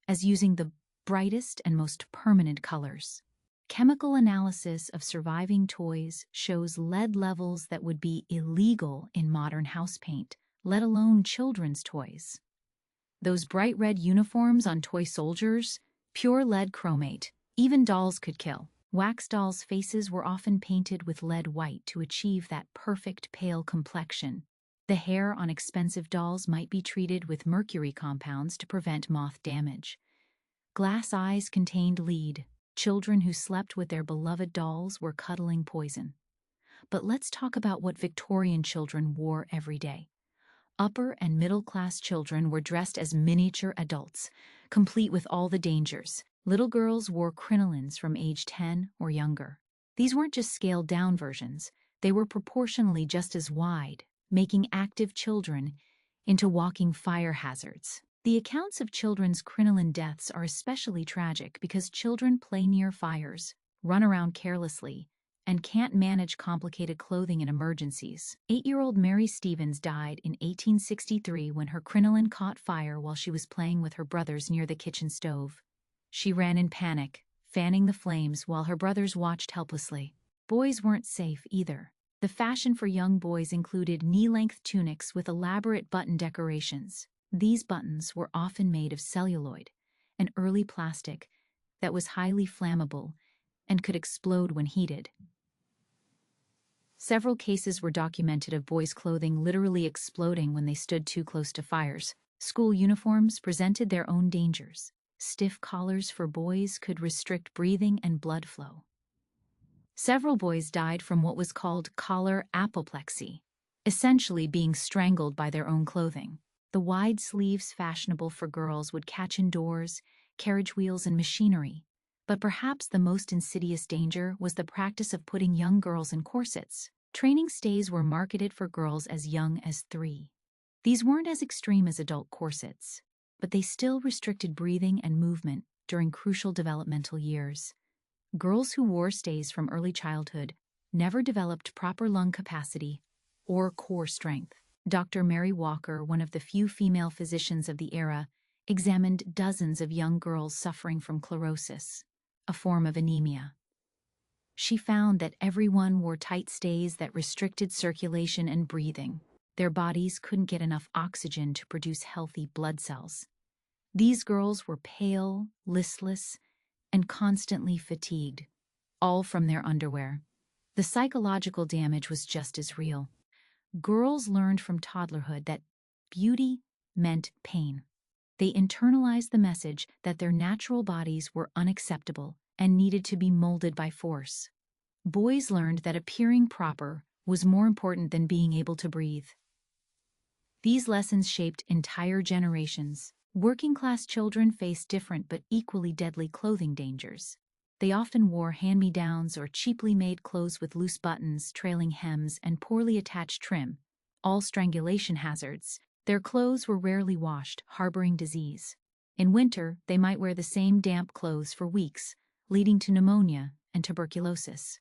as using the brightest and most permanent colors. Chemical analysis of surviving toys shows lead levels that would be illegal in modern house paint, let alone children's toys. Those bright red uniforms on toy soldiers, pure lead chromate, even dolls could kill. Wax dolls' faces were often painted with lead white to achieve that perfect pale complexion. The hair on expensive dolls might be treated with mercury compounds to prevent moth damage. Glass eyes contained lead. Children who slept with their beloved dolls were cuddling poison. But let's talk about what Victorian children wore every day. Upper and middle-class children were dressed as miniature adults, complete with all the dangers. Little girls wore crinolines from age 10 or younger. These weren't just scaled-down versions, they were proportionally just as wide, making active children into walking fire hazards. The accounts of children's crinoline deaths are especially tragic because children play near fires, run around carelessly, and can't manage complicated clothing in emergencies. 8-year-old Mary Stevens died in 1863 when her crinoline caught fire while she was playing with her brothers near the kitchen stove. She ran in panic, fanning the flames while her brothers watched helplessly. Boys weren't safe either. The fashion for young boys included knee-length tunics with elaborate button decorations. These buttons were often made of celluloid, an early plastic that was highly flammable and could explode when heated. Several cases were documented of boys' clothing literally exploding when they stood too close to fires. School uniforms presented their own dangers. Stiff collars for boys could restrict breathing and blood flow. Several boys died from what was called collar apoplexy, essentially being strangled by their own clothing. The wide sleeves fashionable for girls would catch in doors, carriage wheels, and machinery. But perhaps the most insidious danger was the practice of putting young girls in corsets. Training stays were marketed for girls as young as 3. These weren't as extreme as adult corsets, but they still restricted breathing and movement during crucial developmental years. Girls who wore stays from early childhood never developed proper lung capacity or core strength. Dr. Mary Walker, one of the few female physicians of the era, examined dozens of young girls suffering from chlorosis, a form of anemia. She found that everyone wore tight stays that restricted circulation and breathing. Their bodies couldn't get enough oxygen to produce healthy blood cells. These girls were pale, listless, and constantly fatigued, all from their underwear. The psychological damage was just as real. Girls learned from toddlerhood that beauty meant pain. They internalized the message that their natural bodies were unacceptable and needed to be molded by force. Boys learned that appearing proper was more important than being able to breathe. These lessons shaped entire generations. Working-class children faced different but equally deadly clothing dangers. They often wore hand-me-downs or cheaply made clothes with loose buttons, trailing hems, and poorly attached trim, all strangulation hazards. Their clothes were rarely washed, harboring disease. In winter, they might wear the same damp clothes for weeks, leading to pneumonia and tuberculosis.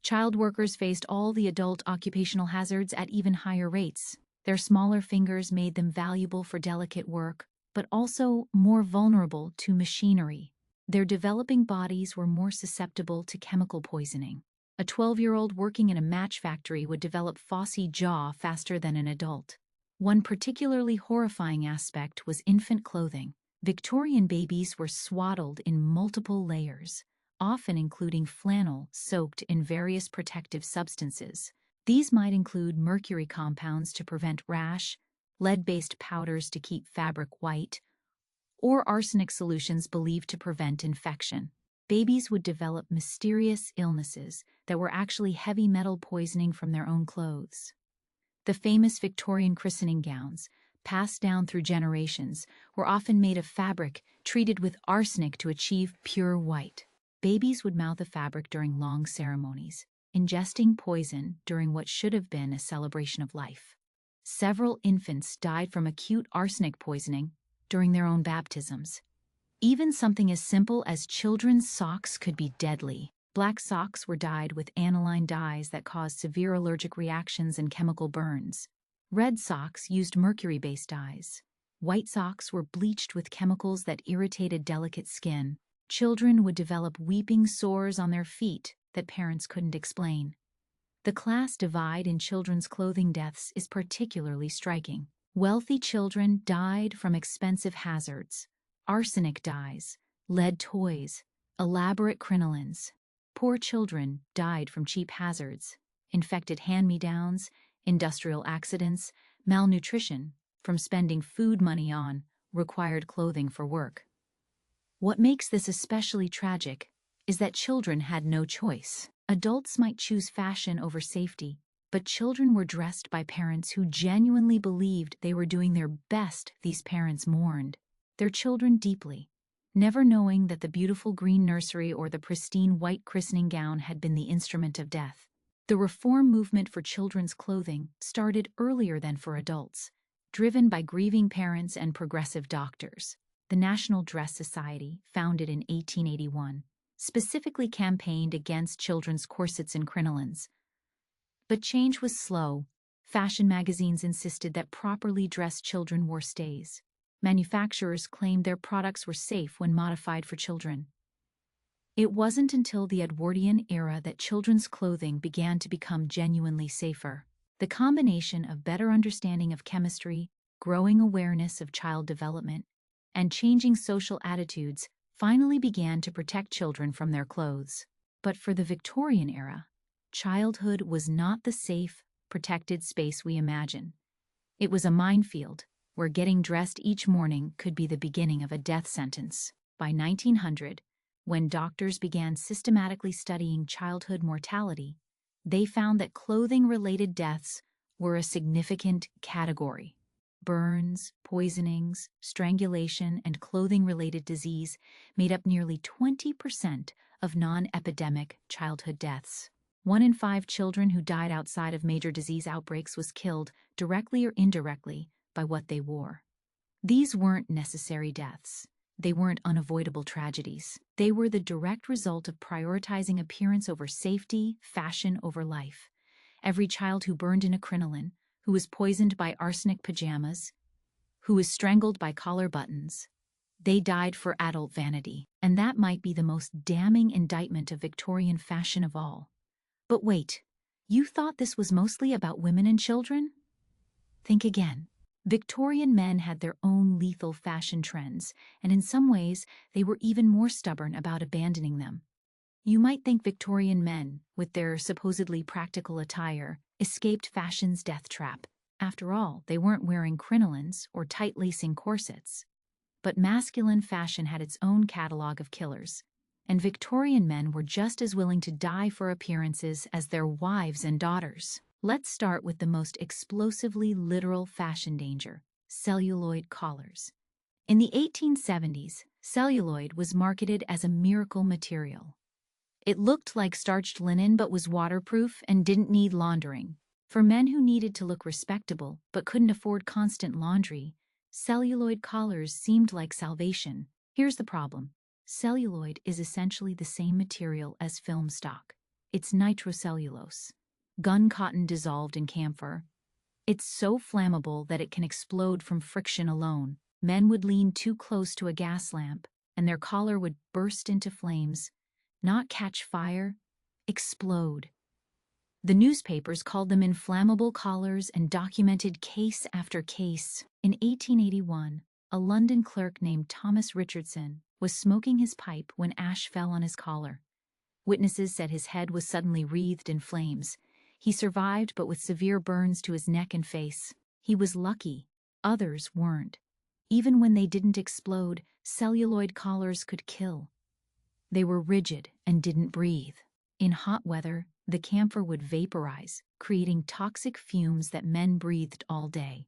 Child workers faced all the adult occupational hazards at even higher rates. Their smaller fingers made them valuable for delicate work, but also more vulnerable to machinery. Their developing bodies were more susceptible to chemical poisoning. A 12-year-old working in a match factory would develop phossy jaw faster than an adult. One particularly horrifying aspect was infant clothing. Victorian babies were swaddled in multiple layers, often including flannel soaked in various protective substances. These might include mercury compounds to prevent rash, lead-based powders to keep fabric white, or arsenic solutions believed to prevent infection. Babies would develop mysterious illnesses that were actually heavy metal poisoning from their own clothes. The famous Victorian christening gowns, passed down through generations, were often made of fabric treated with arsenic to achieve pure white. Babies would mouth the fabric during long ceremonies, ingesting poison during what should have been a celebration of life. Several infants died from acute arsenic poisoning during their own baptisms. Even something as simple as children's socks could be deadly. Black socks were dyed with aniline dyes that caused severe allergic reactions and chemical burns. Red socks used mercury-based dyes. White socks were bleached with chemicals that irritated delicate skin. Children would develop weeping sores on their feet that parents couldn't explain. The class divide in children's clothing deaths is particularly striking. Wealthy children died from expensive hazards, arsenic dyes, lead toys, elaborate crinolines. Poor children died from cheap hazards, infected hand-me-downs, industrial accidents, malnutrition, from spending food money on required clothing for work. What makes this especially tragic is that children had no choice. Adults might choose fashion over safety, but children were dressed by parents who genuinely believed they were doing their best. These parents mourned their children deeply, never knowing that the beautiful green nursery or the pristine white christening gown had been the instrument of death. The reform movement for children's clothing started earlier than for adults, driven by grieving parents and progressive doctors. The National Dress Society, founded in 1881, specifically campaigned against children's corsets and crinolines. But change was slow. Fashion magazines insisted that properly dressed children wore stays. Manufacturers claimed their products were safe when modified for children. It wasn't until the Edwardian era that children's clothing began to become genuinely safer. The combination of better understanding of chemistry, growing awareness of child development, and changing social attitudes finally began to protect children from their clothes. But for the Victorian era, childhood was not the safe, protected space we imagine. It was a minefield where getting dressed each morning could be the beginning of a death sentence. By 1900, when doctors began systematically studying childhood mortality, they found that clothing-related deaths were a significant category. Burns, poisonings, strangulation, and clothing-related disease made up nearly 20% of non-epidemic childhood deaths. 1 in 5 children who died outside of major disease outbreaks was killed, directly or indirectly, by what they wore. These weren't necessary deaths. They weren't unavoidable tragedies. They were the direct result of prioritizing appearance over safety, fashion over life. Every child who burned in a crinoline, who was poisoned by arsenic pajamas, who was strangled by collar buttons, they died for adult vanity. And that might be the most damning indictment of Victorian fashion of all. But wait, you thought this was mostly about women and children? Think again. Victorian men had their own lethal fashion trends, and in some ways, they were even more stubborn about abandoning them. You might think Victorian men, with their supposedly practical attire, escaped fashion's death trap. After all, they weren't wearing crinolines or tight-lacing corsets. But masculine fashion had its own catalog of killers, and Victorian men were just as willing to die for appearances as their wives and daughters. Let's start with the most explosively literal fashion danger: celluloid collars. In the 1870s, celluloid was marketed as a miracle material. It looked like starched linen but was waterproof and didn't need laundering. For men who needed to look respectable but couldn't afford constant laundry, celluloid collars seemed like salvation. Here's the problem. Celluloid is essentially the same material as film stock. It's nitrocellulose, gun cotton dissolved in camphor. It's so flammable that it can explode from friction alone. Men would lean too close to a gas lamp, and their collar would burst into flames. Not catch fire, explode. The newspapers called them inflammable collars and documented case after case. In 1881, a London clerk named Thomas Richardson was smoking his pipe when ash fell on his collar. Witnesses said his head was suddenly wreathed in flames. He survived, but with severe burns to his neck and face. He was lucky. Others weren't. Even when they didn't explode, celluloid collars could kill. They were rigid and didn't breathe. In hot weather, the camphor would vaporize, creating toxic fumes that men breathed all day.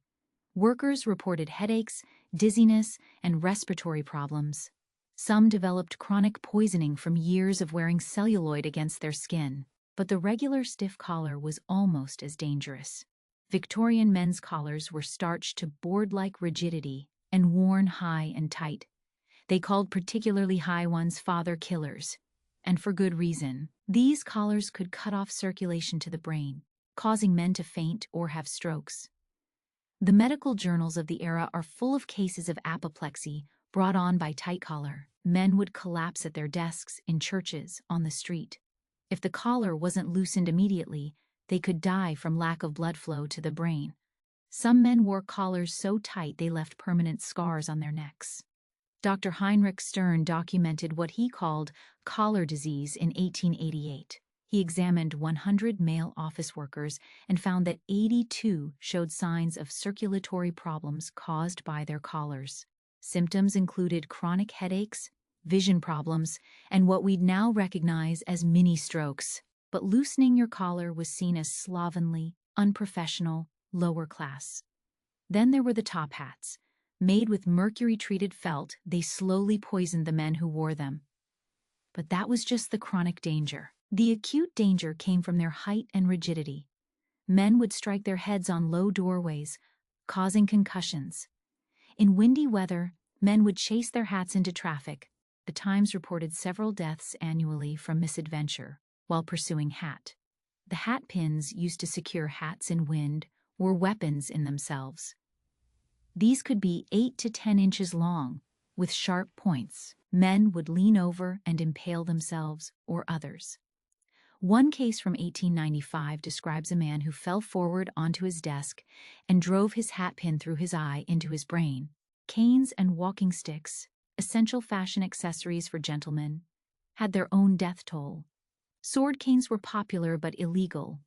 Workers reported headaches, dizziness, and respiratory problems. Some developed chronic poisoning from years of wearing celluloid against their skin. But the regular stiff collar was almost as dangerous. Victorian men's collars were starched to board-like rigidity and worn high and tight. They called particularly high ones father killers, and for good reason. These collars could cut off circulation to the brain, causing men to faint or have strokes. The medical journals of the era are full of cases of apoplexy brought on by tight collar. Men would collapse at their desks, in churches, on the street. If the collar wasn't loosened immediately, they could die from lack of blood flow to the brain. Some men wore collars so tight they left permanent scars on their necks. Dr. Heinrich Stern documented what he called collar disease in 1888. He examined 100 male office workers and found that 82 showed signs of circulatory problems caused by their collars. Symptoms included chronic headaches, vision problems, and what we'd now recognize as mini-strokes. But loosening your collar was seen as slovenly, unprofessional, lower class. Then there were the top hats. Made with mercury-treated felt, they slowly poisoned the men who wore them. But that was just the chronic danger. The acute danger came from their height and rigidity. Men would strike their heads on low doorways, causing concussions. In windy weather, men would chase their hats into traffic. The Times reported several deaths annually from misadventure while pursuing hat. The hat pins used to secure hats in wind were weapons in themselves. These could be 8 to 10 inches long, with sharp points. Men would lean over and impale themselves or others. One case from 1895 describes a man who fell forward onto his desk and drove his hat pin through his eye into his brain. Canes and walking sticks, essential fashion accessories for gentlemen, had their own death toll. Sword canes were popular but illegal,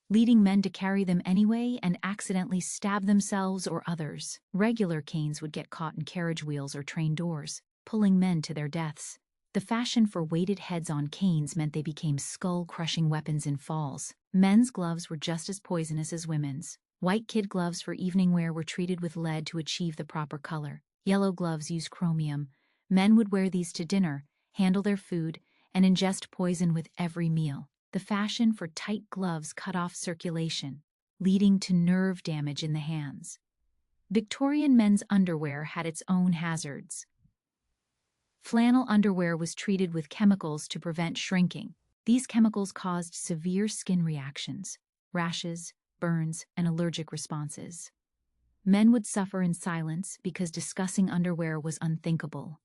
leading men to carry them anyway and accidentally stab themselves or others. Regular canes would get caught in carriage wheels or train doors, pulling men to their deaths. The fashion for weighted heads on canes meant they became skull-crushing weapons in falls. Men's gloves were just as poisonous as women's. White kid gloves for evening wear were treated with lead to achieve the proper color. Yellow gloves used chromium. Men would wear these to dinner, handle their food, and ingest poison with every meal. The fashion for tight gloves cut off circulation, leading to nerve damage in the hands. Victorian men's underwear had its own hazards. Flannel underwear was treated with chemicals to prevent shrinking. These chemicals caused severe skin reactions, rashes, burns, and allergic responses. Men would suffer in silence because discussing underwear was unthinkable.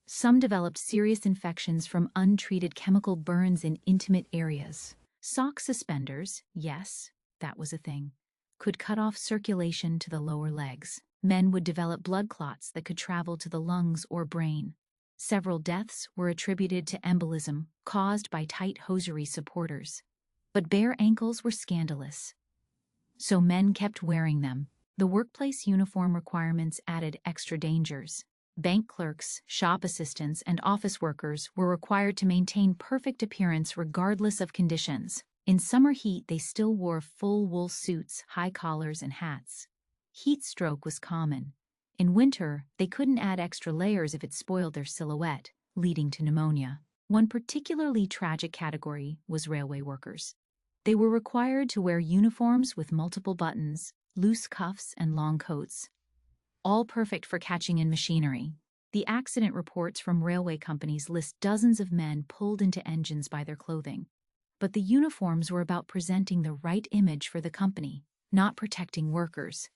Some developed serious infections from untreated chemical burns in intimate areas. Sock suspenders, yes, that was a thing, could cut off circulation to the lower legs. Men would develop blood clots that could travel to the lungs or brain. Several deaths were attributed to embolism caused by tight hosiery supporters. But bare ankles were scandalous, so men kept wearing them. The workplace uniform requirements added extra dangers. Bank clerks, shop assistants, and office workers were required to maintain perfect appearance regardless of conditions. In summer heat, they still wore full wool suits, high collars, and hats. Heat stroke was common. In winter, they couldn't add extra layers if it spoiled their silhouette, leading to pneumonia. One particularly tragic category was railway workers. They were required to wear uniforms with multiple buttons, loose cuffs, and long coats, all perfect for catching in machinery. The accident reports from railway companies list dozens of men pulled into engines by their clothing. But the uniforms were about presenting the right image for the company, not protecting workers.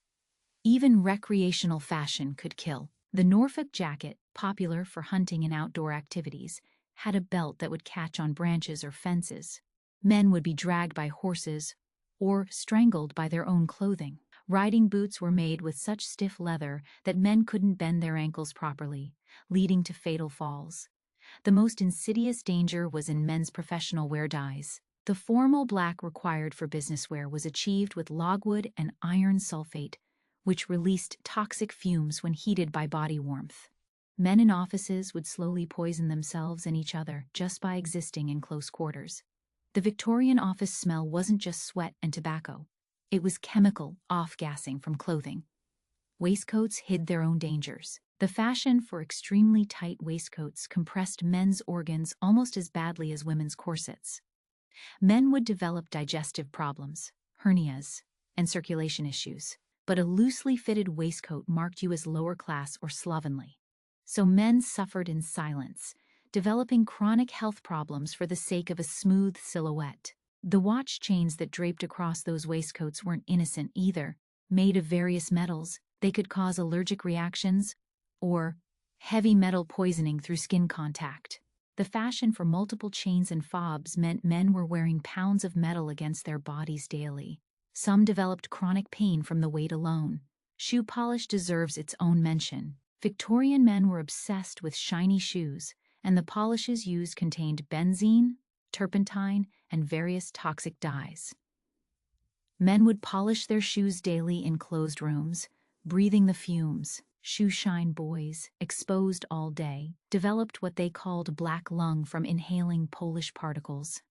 Even recreational fashion could kill. The Norfolk jacket, popular for hunting and outdoor activities, had a belt that would catch on branches or fences. Men would be dragged by horses or strangled by their own clothing. Riding boots were made with such stiff leather that men couldn't bend their ankles properly, leading to fatal falls. The most insidious danger was in men's professional wear dyes. The formal black required for business wear was achieved with logwood and iron sulfate, which released toxic fumes when heated by body warmth. Men in offices would slowly poison themselves and each other just by existing in close quarters. The Victorian office smell wasn't just sweat and tobacco. It was chemical off-gassing from clothing. Waistcoats hid their own dangers. The fashion for extremely tight waistcoats compressed men's organs almost as badly as women's corsets. Men would develop digestive problems, hernias, and circulation issues, but a loosely fitted waistcoat marked you as lower class or slovenly. So men suffered in silence, developing chronic health problems for the sake of a smooth silhouette. The watch chains that draped across those waistcoats weren't innocent either. Made of various metals, they could cause allergic reactions or heavy metal poisoning through skin contact. The fashion for multiple chains and fobs meant men were wearing pounds of metal against their bodies daily. Some developed chronic pain from the weight alone. Shoe polish deserves its own mention. Victorian men were obsessed with shiny shoes, and the polishes used contained benzene, turpentine, and various toxic dyes. Men would polish their shoes daily in closed rooms, breathing the fumes. Shoe shine boys, exposed all day, developed what they called black lung from inhaling Polish particles.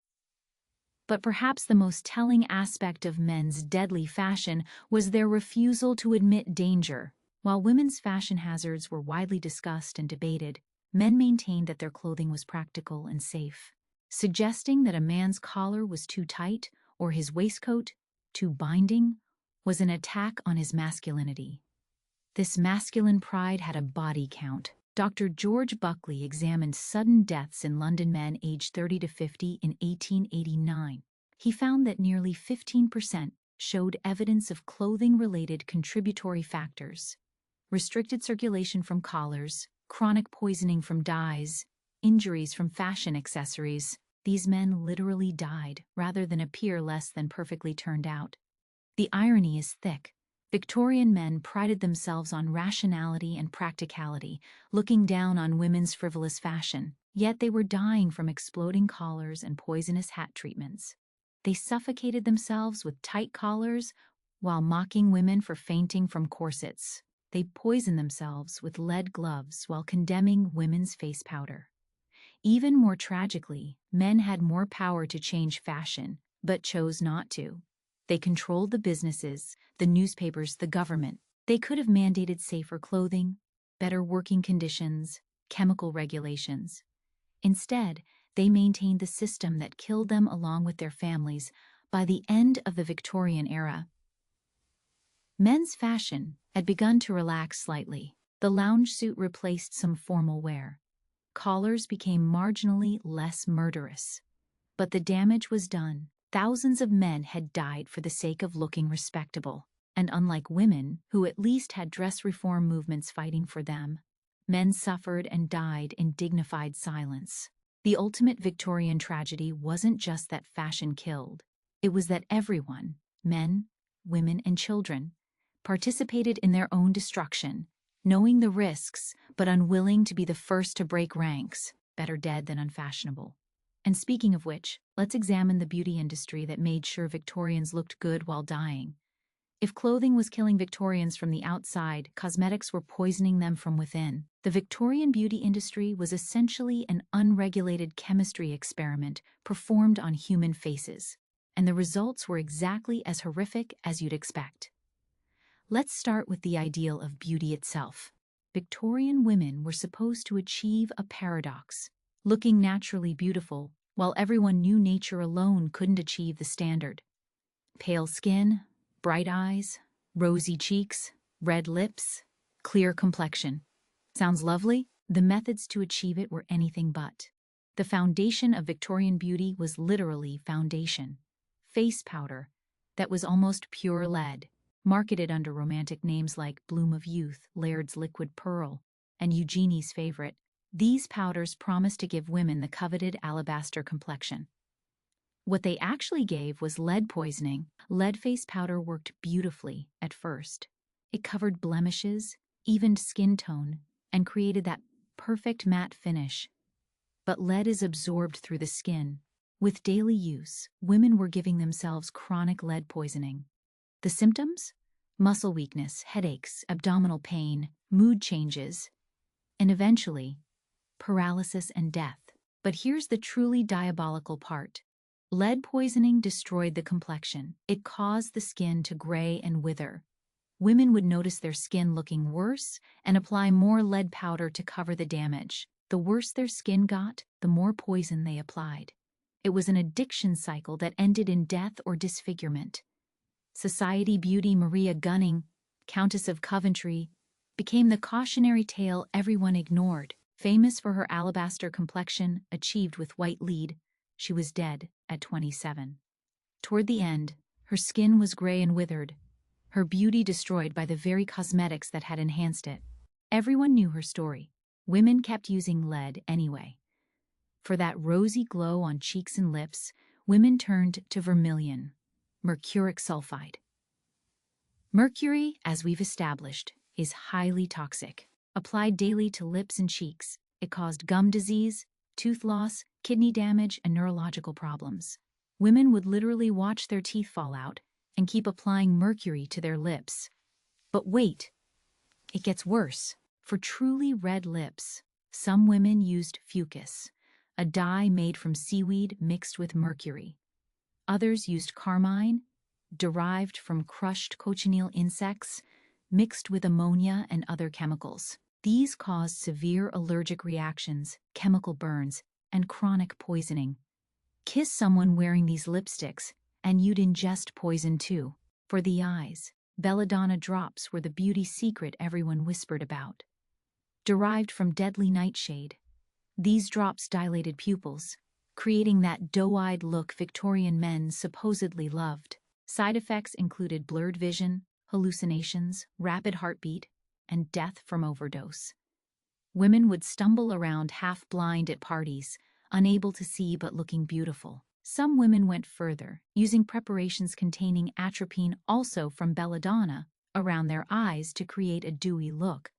But perhaps the most telling aspect of men's deadly fashion was their refusal to admit danger. While women's fashion hazards were widely discussed and debated, men maintained that their clothing was practical and safe. Suggesting that a man's collar was too tight or his waistcoat too binding was an attack on his masculinity. This masculine pride had a body count. Dr. George Buckley examined sudden deaths in London men aged 30 to 50 in 1889. He found that nearly 15% showed evidence of clothing-related contributory factors: restricted circulation from collars, chronic poisoning from dyes, injuries from fashion accessories. These men literally died rather than appear less than perfectly turned out. The irony is thick. Victorian men prided themselves on rationality and practicality, looking down on women's frivolous fashion. Yet they were dying from exploding collars and poisonous hat treatments. They suffocated themselves with tight collars while mocking women for fainting from corsets. They poisoned themselves with lead gloves while condemning women's face powder. Even more tragically, men had more power to change fashion, but chose not to. They controlled the businesses, the newspapers, the government. They could have mandated safer clothing, better working conditions, chemical regulations. Instead, they maintained the system that killed them along with their families by the end of the Victorian era. Men's fashion had begun to relax slightly. The lounge suit replaced some formal wear. Collars became marginally less murderous. But the damage was done. Thousands of men had died for the sake of looking respectable. And unlike women, who at least had dress reform movements fighting for them, men suffered and died in dignified silence. The ultimate Victorian tragedy wasn't just that fashion killed. It was that everyone, men, women, and children, participated in their own destruction, knowing the risks but unwilling to be the first to break ranks. Better dead than unfashionable. And speaking of which, let's examine the beauty industry that made sure Victorians looked good while dying. If clothing was killing Victorians from the outside, cosmetics were poisoning them from within. The Victorian beauty industry was essentially an unregulated chemistry experiment performed on human faces, and the results were exactly as horrific as you'd expect. Let's start with the ideal of beauty itself. Victorian women were supposed to achieve a paradox, looking naturally beautiful, while everyone knew nature alone couldn't achieve the standard. Pale skin, bright eyes, rosy cheeks, red lips, clear complexion. Sounds lovely? The methods to achieve it were anything but. The foundation of Victorian beauty was literally foundation. Face powder that was almost pure lead, marketed under romantic names like Bloom of Youth, Laird's Liquid Pearl, and Eugenie's favorite. These powders promised to give women the coveted alabaster complexion. What they actually gave was lead poisoning. Lead face powder worked beautifully at first. It covered blemishes, evened skin tone, and created that perfect matte finish. But lead is absorbed through the skin. With daily use, women were giving themselves chronic lead poisoning. The symptoms? Muscle weakness, headaches, abdominal pain, mood changes, and eventually, paralysis and death. But here's the truly diabolical part. Lead poisoning destroyed the complexion. It caused the skin to gray and wither. Women would notice their skin looking worse and apply more lead powder to cover the damage. The worse their skin got, the more poison they applied. It was an addiction cycle that ended in death or disfigurement. Society beauty Maria Gunning, Countess of Coventry, became the cautionary tale everyone ignored. Famous for her alabaster complexion achieved with white lead, she was dead at 27. Toward the end, her skin was gray and withered, her beauty destroyed by the very cosmetics that had enhanced it. Everyone knew her story. Women kept using lead anyway. For that rosy glow on cheeks and lips, women turned to vermilion, mercuric sulfide. Mercury, as we've established, is highly toxic. Applied daily to lips and cheeks, it caused gum disease, tooth loss, kidney damage, and neurological problems. Women would literally watch their teeth fall out and keep applying mercury to their lips. But wait, it gets worse. For truly red lips, some women used fucus, a dye made from seaweed mixed with mercury. Others used carmine, derived from crushed cochineal insects, mixed with ammonia and other chemicals. These caused severe allergic reactions, chemical burns, and chronic poisoning. Kiss someone wearing these lipsticks, and you'd ingest poison too. For the eyes, belladonna drops were the beauty secret everyone whispered about. Derived from deadly nightshade, these drops dilated pupils, creating that doe-eyed look Victorian men supposedly loved. Side effects included blurred vision, hallucinations, rapid heartbeat, and death from overdose. Women would stumble around half-blind at parties, unable to see but looking beautiful. Some women went further, using preparations containing atropine, also from belladonna, around their eyes to create a dewy look.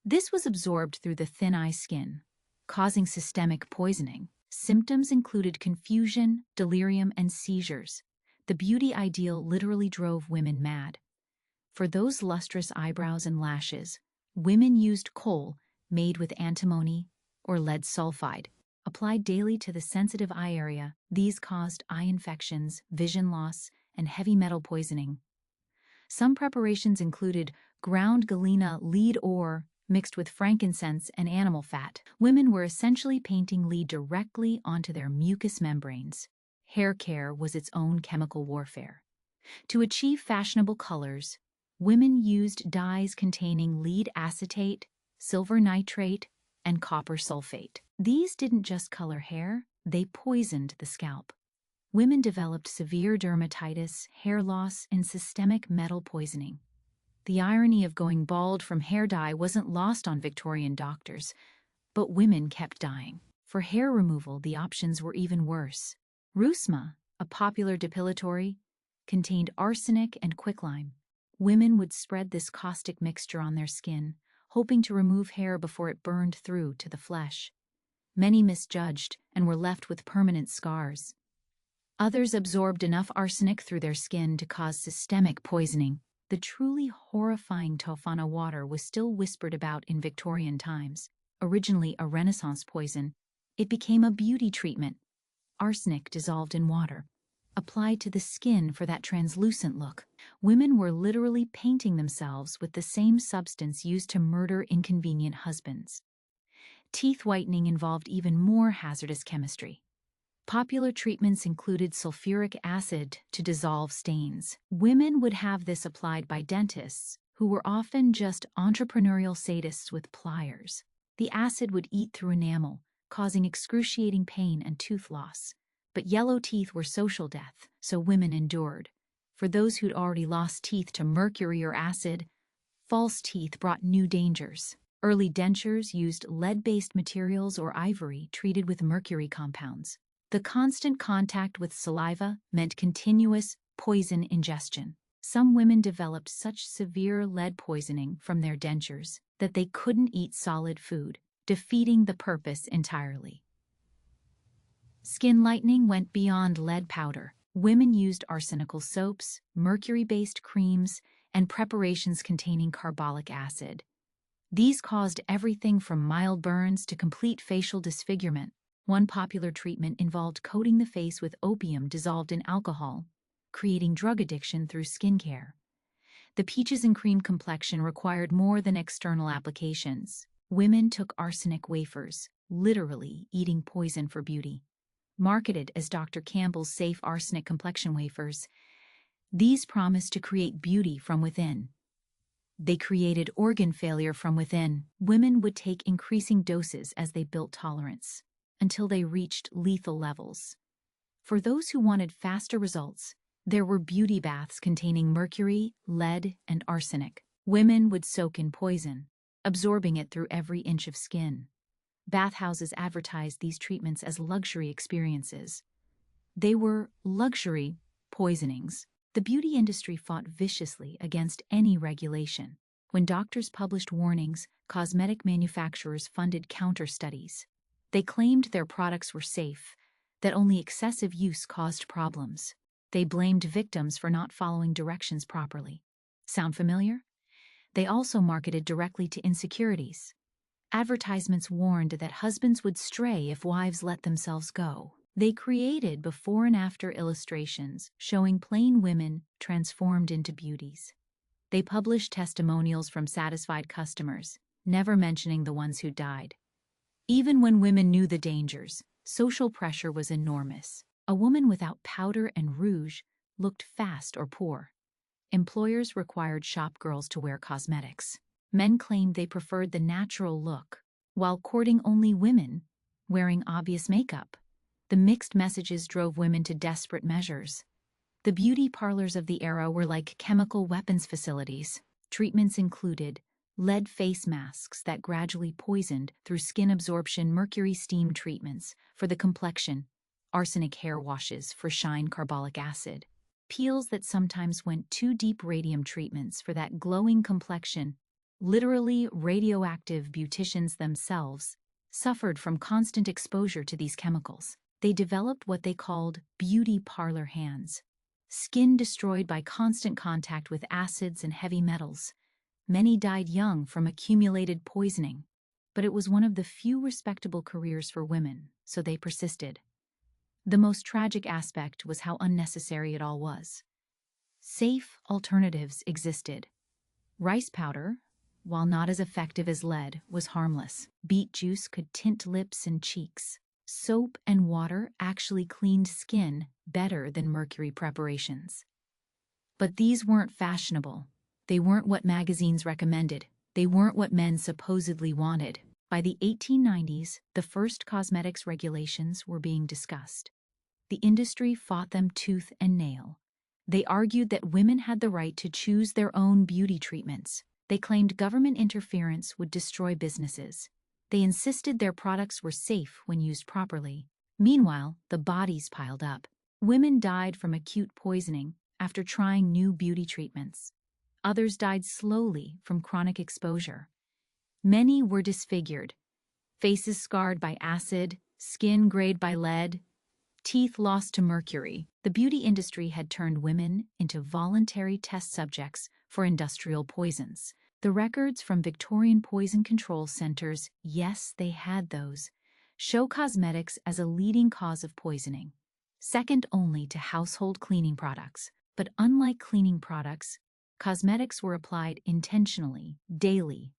This was absorbed through the thin eye skin, causing systemic poisoning. Symptoms included confusion, delirium, and seizures. The beauty ideal literally drove women mad. For those lustrous eyebrows and lashes, women used kohl, made with antimony or lead sulfide. Applied daily to the sensitive eye area, these caused eye infections, vision loss, and heavy metal poisoning. Some preparations included ground galena lead ore mixed with frankincense and animal fat. Women were essentially painting lead directly onto their mucous membranes. Hair care was its own chemical warfare. To achieve fashionable colors, women used dyes containing lead acetate, silver nitrate, and copper sulfate. These didn't just color hair, they poisoned the scalp. Women developed severe dermatitis, hair loss, and systemic metal poisoning. The irony of going bald from hair dye wasn't lost on Victorian doctors, but women kept dying. For hair removal, the options were even worse. Rusma, a popular depilatory, contained arsenic and quicklime. Women would spread this caustic mixture on their skin, hoping to remove hair before it burned through to the flesh. Many misjudged and were left with permanent scars. Others absorbed enough arsenic through their skin to cause systemic poisoning. The truly horrifying Tofana water was still whispered about in Victorian times. Originally a Renaissance poison, it became a beauty treatment. Arsenic dissolved in water, applied to the skin for that translucent look. Women were literally painting themselves with the same substance used to murder inconvenient husbands. Teeth whitening involved even more hazardous chemistry. Popular treatments included sulfuric acid to dissolve stains. Women would have this applied by dentists, who were often just entrepreneurial sadists with pliers. The acid would eat through enamel, causing excruciating pain and tooth loss. But yellow teeth were social death, so women endured. For those who'd already lost teeth to mercury or acid, false teeth brought new dangers. Early dentures used lead-based materials or ivory treated with mercury compounds. The constant contact with saliva meant continuous poison ingestion. Some women developed such severe lead poisoning from their dentures that they couldn't eat solid food, defeating the purpose entirely. Skin lightening went beyond lead powder. Women used arsenical soaps, mercury-based creams, and preparations containing carbolic acid. These caused everything from mild burns to complete facial disfigurement. One popular treatment involved coating the face with opium dissolved in alcohol, creating drug addiction through skincare. The peaches and cream complexion required more than external applications. Women took arsenic wafers, literally eating poison for beauty. Marketed as Dr. Campbell's safe arsenic complexion wafers, these promised to create beauty from within. They created organ failure from within. Women would take increasing doses as they built tolerance, until they reached lethal levels. For those who wanted faster results, there were beauty baths containing mercury, lead, and arsenic. Women would soak in poison, absorbing it through every inch of skin. Bathhouses advertised these treatments as luxury experiences. They were luxury poisonings. The beauty industry fought viciously against any regulation. When doctors published warnings, cosmetic manufacturers funded counter-studies. They claimed their products were safe, that only excessive use caused problems. They blamed victims for not following directions properly. Sound familiar? They also marketed directly to insecurities. Advertisements warned that husbands would stray if wives let themselves go. They created before and after illustrations showing plain women transformed into beauties. They published testimonials from satisfied customers, never mentioning the ones who died. Even when women knew the dangers, social pressure was enormous. A woman without powder and rouge looked fast or poor. Employers required shop girls to wear cosmetics. Men claimed they preferred the natural look, while courting only women wearing obvious makeup. The mixed messages drove women to desperate measures. The beauty parlors of the era were like chemical weapons facilities. Treatments included lead face masks that gradually poisoned through skin absorption, mercury steam treatments for the complexion, arsenic hair washes for shine, carbolic acid, peels that sometimes went too deep, radium treatments for that glowing complexion. Literally radioactive beauticians themselves suffered from constant exposure to these chemicals. They developed what they called beauty parlor hands, skin destroyed by constant contact with acids and heavy metals. Many died young from accumulated poisoning, but it was one of the few respectable careers for women, so they persisted. The most tragic aspect was how unnecessary it all was. Safe alternatives existed. Rice powder, while not as effective as lead, was harmless. Beet juice could tint lips and cheeks. Soap and water actually cleaned skin better than mercury preparations. But these weren't fashionable. They weren't what magazines recommended. They weren't what men supposedly wanted. By the 1890s, the first cosmetics regulations were being discussed. The industry fought them tooth and nail. They argued that women had the right to choose their own beauty treatments. They claimed government interference would destroy businesses. They insisted their products were safe when used properly. Meanwhile, the bodies piled up. Women died from acute poisoning after trying new beauty treatments. Others died slowly from chronic exposure. Many were disfigured, Faces scarred by acid, skin grayed by lead, teeth lost to mercury. The beauty industry had turned women into voluntary test subjects for industrial poisons. The records from Victorian poison control centers, yes, they had those, show cosmetics as a leading cause of poisoning, second only to household cleaning products. But unlike cleaning products, cosmetics were applied intentionally, daily,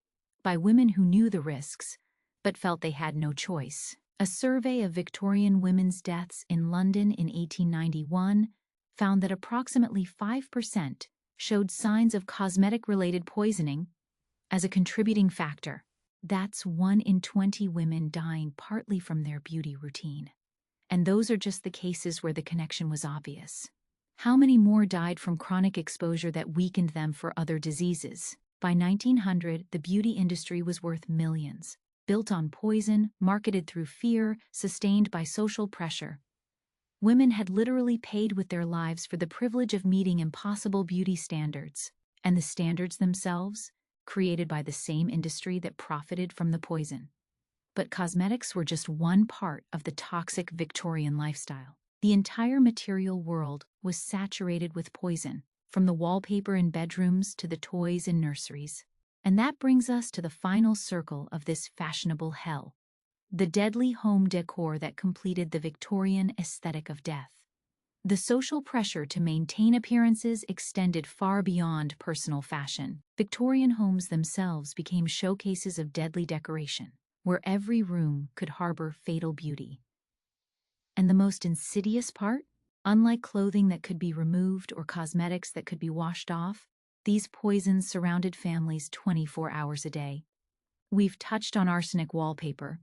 by women who knew the risks but felt they had no choice. A survey of Victorian women's deaths in London in 1891 found that approximately 5% showed signs of cosmetic-related poisoning as a contributing factor. That's 1 in 20 women dying partly from their beauty routine. And those are just the cases where the connection was obvious. How many more died from chronic exposure that weakened them for other diseases? By 1900, the beauty industry was worth millions. Built on poison, marketed through fear, sustained by social pressure. Women had literally paid with their lives for the privilege of meeting impossible beauty standards, and the standards themselves, created by the same industry that profited from the poison. But cosmetics were just one part of the toxic Victorian lifestyle. The entire material world was saturated with poison, from the wallpaper in bedrooms to the toys in nurseries. And that brings us to the final circle of this fashionable hell, the deadly home decor that completed the Victorian aesthetic of death. The social pressure to maintain appearances extended far beyond personal fashion. Victorian homes themselves became showcases of deadly decoration, where every room could harbor fatal beauty. And the most insidious part? Unlike clothing that could be removed or cosmetics that could be washed off, these poisons surrounded families 24 hours a day. We've touched on arsenic wallpaper,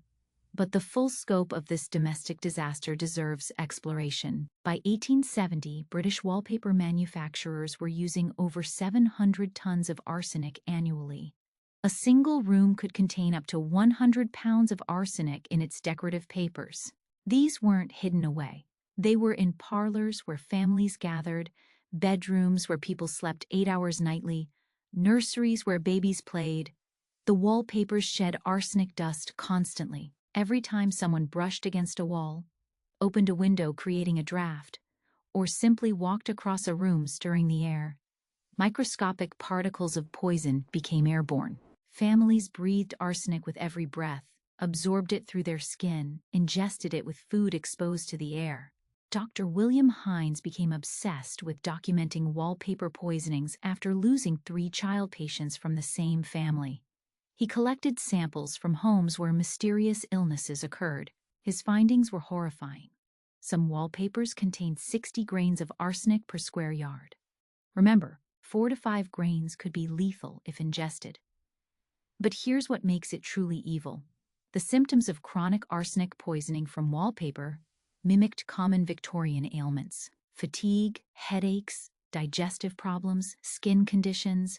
but the full scope of this domestic disaster deserves exploration. By 1870, British wallpaper manufacturers were using over 700 tons of arsenic annually. A single room could contain up to 100 pounds of arsenic in its decorative papers. These weren't hidden away. They were in parlors where families gathered, bedrooms where people slept 8 hours nightly, nurseries where babies played. The wallpapers shed arsenic dust constantly. Every time someone brushed against a wall, opened a window creating a draft, or simply walked across a room stirring the air, microscopic particles of poison became airborne. Families breathed arsenic with every breath, absorbed it through their skin, ingested it with food exposed to the air. Dr. William Hines became obsessed with documenting wallpaper poisonings after losing 3 child patients from the same family. He collected samples from homes where mysterious illnesses occurred. His findings were horrifying. Some wallpapers contained 60 grains of arsenic per square yard. Remember, 4 to 5 grains could be lethal if ingested. But here's what makes it truly evil. The symptoms of chronic arsenic poisoning from wallpaper mimicked common Victorian ailments: fatigue, headaches, digestive problems, skin conditions.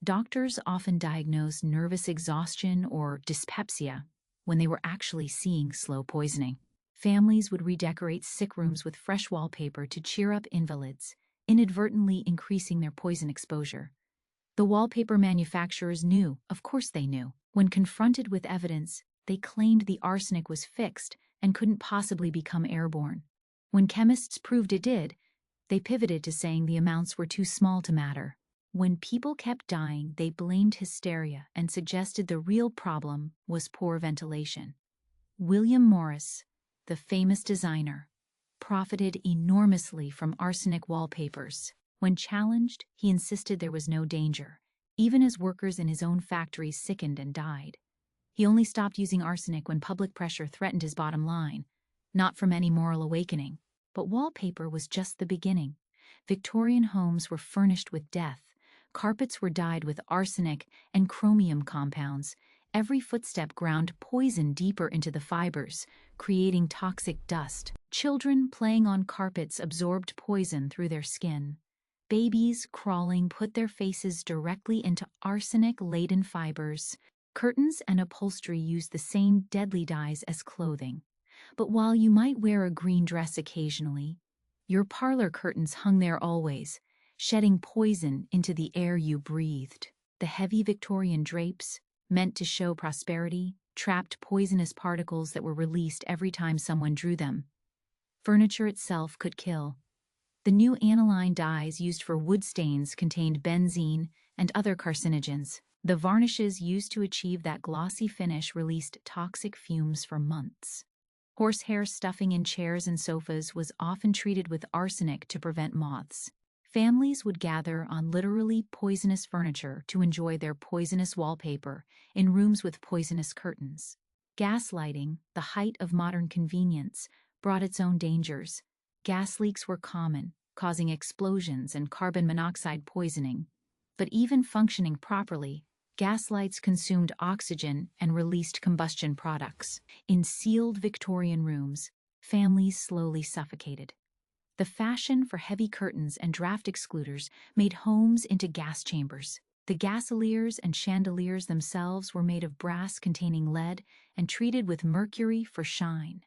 Doctors often diagnosed nervous exhaustion or dyspepsia when they were actually seeing slow poisoning. Families would redecorate sick rooms with fresh wallpaper to cheer up invalids, inadvertently increasing their poison exposure. The wallpaper manufacturers knew, of course they knew. When confronted with evidence, they claimed the arsenic was fixed and couldn't possibly become airborne. When chemists proved it did, they pivoted to saying the amounts were too small to matter. When people kept dying, they blamed hysteria and suggested the real problem was poor ventilation. William Morris, the famous designer, profited enormously from arsenic wallpapers. When challenged, he insisted there was no danger, even as workers in his own factories sickened and died. He only stopped using arsenic when public pressure threatened his bottom line, not from any moral awakening. But wallpaper was just the beginning. Victorian homes were furnished with death. Carpets were dyed with arsenic and chromium compounds. Every footstep ground poison deeper into the fibers, creating toxic dust. Children playing on carpets absorbed poison through their skin. Babies crawling put their faces directly into arsenic-laden fibers. Curtains and upholstery used the same deadly dyes as clothing. But while you might wear a green dress occasionally, your parlor curtains hung there always, shedding poison into the air you breathed. The heavy Victorian drapes, meant to show prosperity, trapped poisonous particles that were released every time someone drew them. Furniture itself could kill. The new aniline dyes used for wood stains contained benzene and other carcinogens. The varnishes used to achieve that glossy finish released toxic fumes for months. Horsehair stuffing in chairs and sofas was often treated with arsenic to prevent moths. Families would gather on literally poisonous furniture to enjoy their poisonous wallpaper in rooms with poisonous curtains. Gaslighting, the height of modern convenience, brought its own dangers. Gas leaks were common, causing explosions and carbon monoxide poisoning. But even functioning properly, gas lights consumed oxygen and released combustion products. In sealed Victorian rooms, families slowly suffocated. The fashion for heavy curtains and draft excluders made homes into gas chambers. The gasoliers and chandeliers themselves were made of brass containing lead and treated with mercury for shine.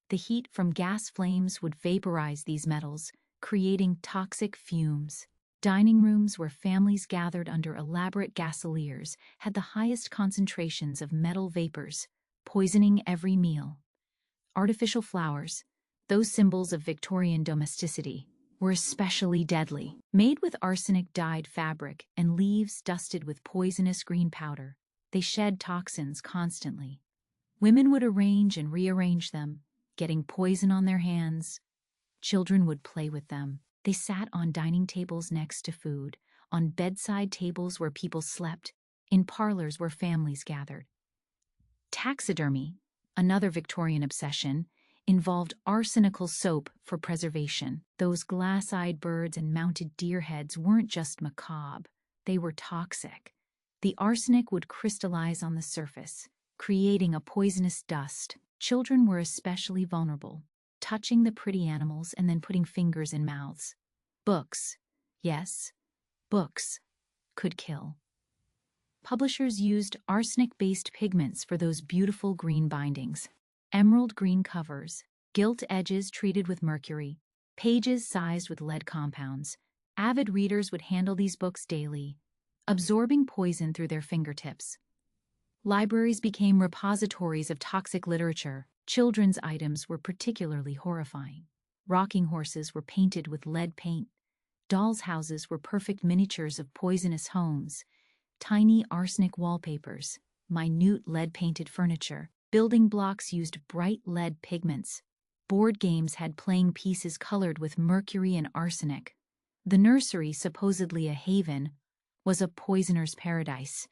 The heat from gas flames would vaporize these metals, creating toxic fumes. Dining rooms where families gathered under elaborate gasoliers had the highest concentrations of metal vapors, poisoning every meal. Artificial flowers, those symbols of Victorian domesticity, were especially deadly. Made with arsenic-dyed fabric and leaves dusted with poisonous green powder, they shed toxins constantly. Women would arrange and rearrange them, getting poison on their hands. Children would play with them. They sat on dining tables next to food, on bedside tables where people slept, in parlors where families gathered. Taxidermy, another Victorian obsession, involved arsenical soap for preservation. Those glass-eyed birds and mounted deer heads weren't just macabre, they were toxic. The arsenic would crystallize on the surface, creating a poisonous dust. Children were especially vulnerable, touching the pretty animals and then putting fingers in mouths. Books, yes, books, could kill. Publishers used arsenic-based pigments for those beautiful green bindings. Emerald green covers, gilt edges treated with mercury, pages sized with lead compounds. Avid readers would handle these books daily, absorbing poison through their fingertips. Libraries became repositories of toxic literature. Children's items were particularly horrifying. Rocking horses were painted with lead paint. Dolls' houses were perfect miniatures of poisonous homes. Tiny arsenic wallpapers, minute lead-painted furniture. Building blocks used bright lead pigments. Board games had playing pieces colored with mercury and arsenic. The nursery, supposedly a haven, was a poisoner's paradise.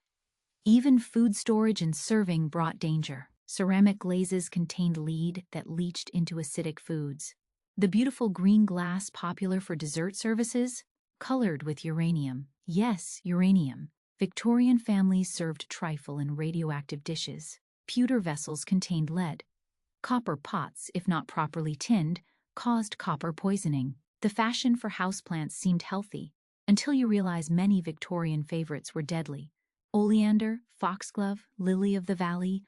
Even food storage and serving brought danger. Ceramic glazes contained lead that leached into acidic foods. The beautiful green glass popular for dessert services, colored with uranium. Yes, uranium. Victorian families served trifle in radioactive dishes. Pewter vessels contained lead. Copper pots, if not properly tinned, caused copper poisoning. The fashion for houseplants seemed healthy, until you realize many Victorian favorites were deadly. Oleander, foxglove, lily of the valley,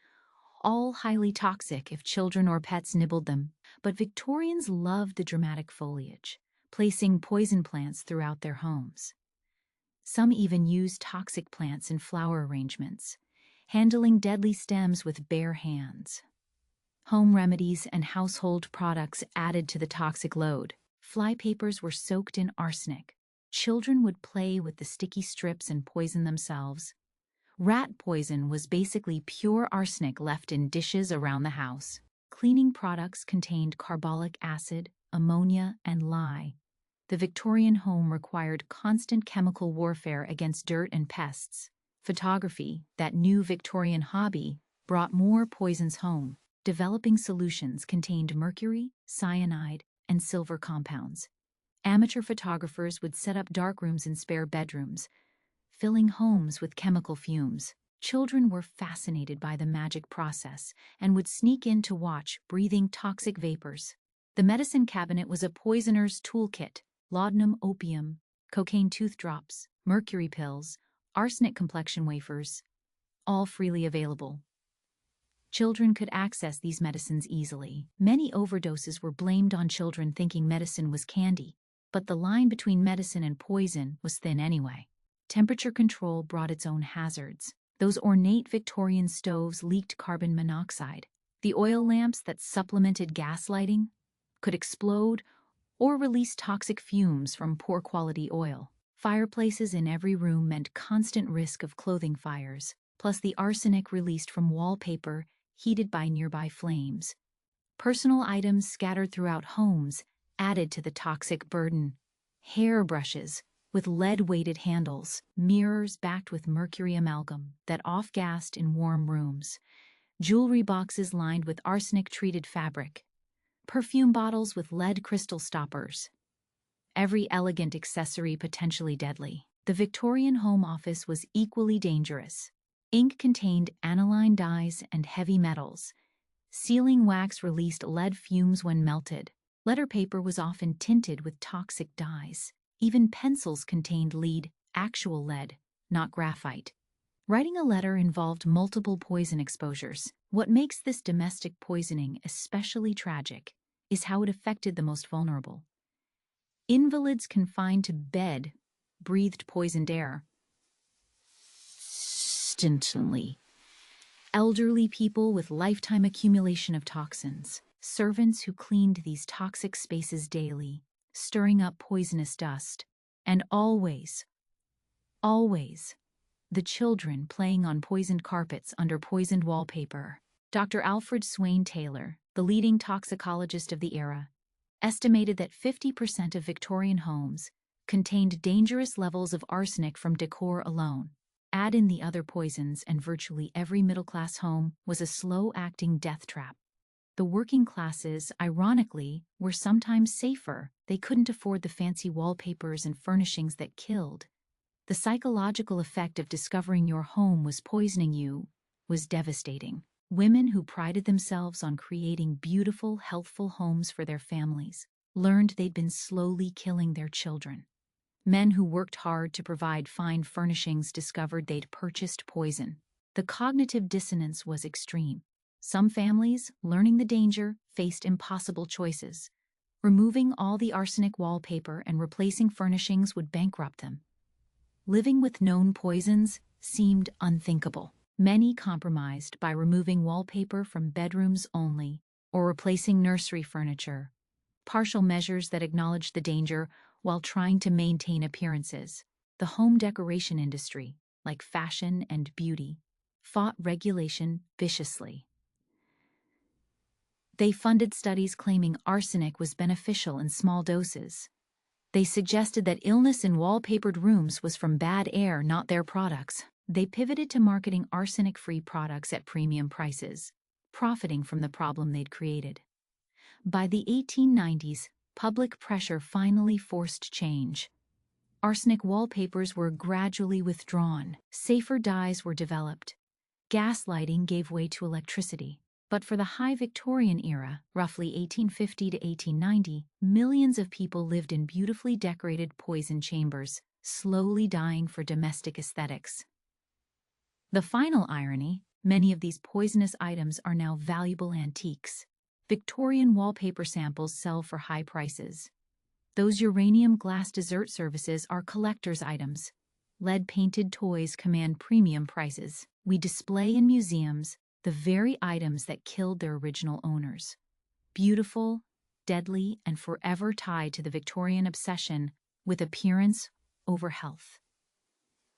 all highly toxic if children or pets nibbled them. But Victorians loved the dramatic foliage, placing poison plants throughout their homes. Some even used toxic plants in flower arrangements, handling deadly stems with bare hands. Home remedies and household products added to the toxic load. Flypapers were soaked in arsenic. Children would play with the sticky strips and poison themselves. Rat poison was basically pure arsenic left in dishes around the house. Cleaning products contained carbolic acid, ammonia, and lye. The Victorian home required constant chemical warfare against dirt and pests. Photography, that new Victorian hobby, brought more poisons home. Developing solutions contained mercury, cyanide, and silver compounds. Amateur photographers would set up darkrooms in spare bedrooms, filling homes with chemical fumes. Children were fascinated by the magic process and would sneak in to watch, breathing toxic vapors. The medicine cabinet was a poisoner's toolkit: laudanum, opium, cocaine tooth drops, mercury pills, arsenic complexion wafers, all freely available. Children could access these medicines easily. Many overdoses were blamed on children thinking medicine was candy, but the line between medicine and poison was thin anyway. Temperature control brought its own hazards. Those ornate Victorian stoves leaked carbon monoxide. The oil lamps that supplemented gas lighting could explode or release toxic fumes from poor quality oil. Fireplaces in every room meant constant risk of clothing fires, plus the arsenic released from wallpaper heated by nearby flames. Personal items scattered throughout homes added to the toxic burden. Hairbrushes with lead-weighted handles, mirrors backed with mercury amalgam that off-gassed in warm rooms, jewelry boxes lined with arsenic-treated fabric, perfume bottles with lead crystal stoppers. Every elegant accessory potentially deadly. The Victorian Home Office was equally dangerous. Ink contained aniline dyes and heavy metals. Sealing wax released lead fumes when melted. Letter paper was often tinted with toxic dyes. Even pencils contained lead, actual lead, not graphite. Writing a letter involved multiple poison exposures. What makes this domestic poisoning especially tragic is how it affected the most vulnerable. Invalids confined to bed breathed poisoned air instantly. Elderly people with lifetime accumulation of toxins. Servants who cleaned these toxic spaces daily, stirring up poisonous dust. And always, the children playing on poisoned carpets under poisoned wallpaper. Dr. Alfred Swain Taylor, the leading toxicologist of the era, estimated that 50% of Victorian homes contained dangerous levels of arsenic from decor alone. Add in the other poisons and virtually every middle-class home was a slow-acting death trap. The working classes, ironically, were sometimes safer. They couldn't afford the fancy wallpapers and furnishings that killed. The psychological effect of discovering your home was poisoning you was devastating. Women who prided themselves on creating beautiful, healthful homes for their families learned they'd been slowly killing their children. Men who worked hard to provide fine furnishings discovered they'd purchased poison. The cognitive dissonance was extreme. Some families, learning the danger, faced impossible choices. Removing all the arsenic wallpaper and replacing furnishings would bankrupt them. Living with known poisons seemed unthinkable. Many compromised by removing wallpaper from bedrooms only or replacing nursery furniture. Partial measures that acknowledged the danger while trying to maintain appearances. The home decoration industry, like fashion and beauty, fought regulation viciously. They funded studies claiming arsenic was beneficial in small doses. They suggested that illness in wallpapered rooms was from bad air, not their products. They pivoted to marketing arsenic-free products at premium prices, profiting from the problem they'd created. By the 1890s, public pressure finally forced change. Arsenic wallpapers were gradually withdrawn. Safer dyes were developed. Gas lighting gave way to electricity. But for the high Victorian era, roughly 1850 to 1890, millions of people lived in beautifully decorated poison chambers, slowly dying for domestic aesthetics. The final irony, many of these poisonous items are now valuable antiques. Victorian wallpaper samples sell for high prices. Those uranium glass dessert services are collector's items. Lead-painted toys command premium prices. We display in museums the very items that killed their original owners. Beautiful, deadly, and forever tied to the Victorian obsession with appearance over health.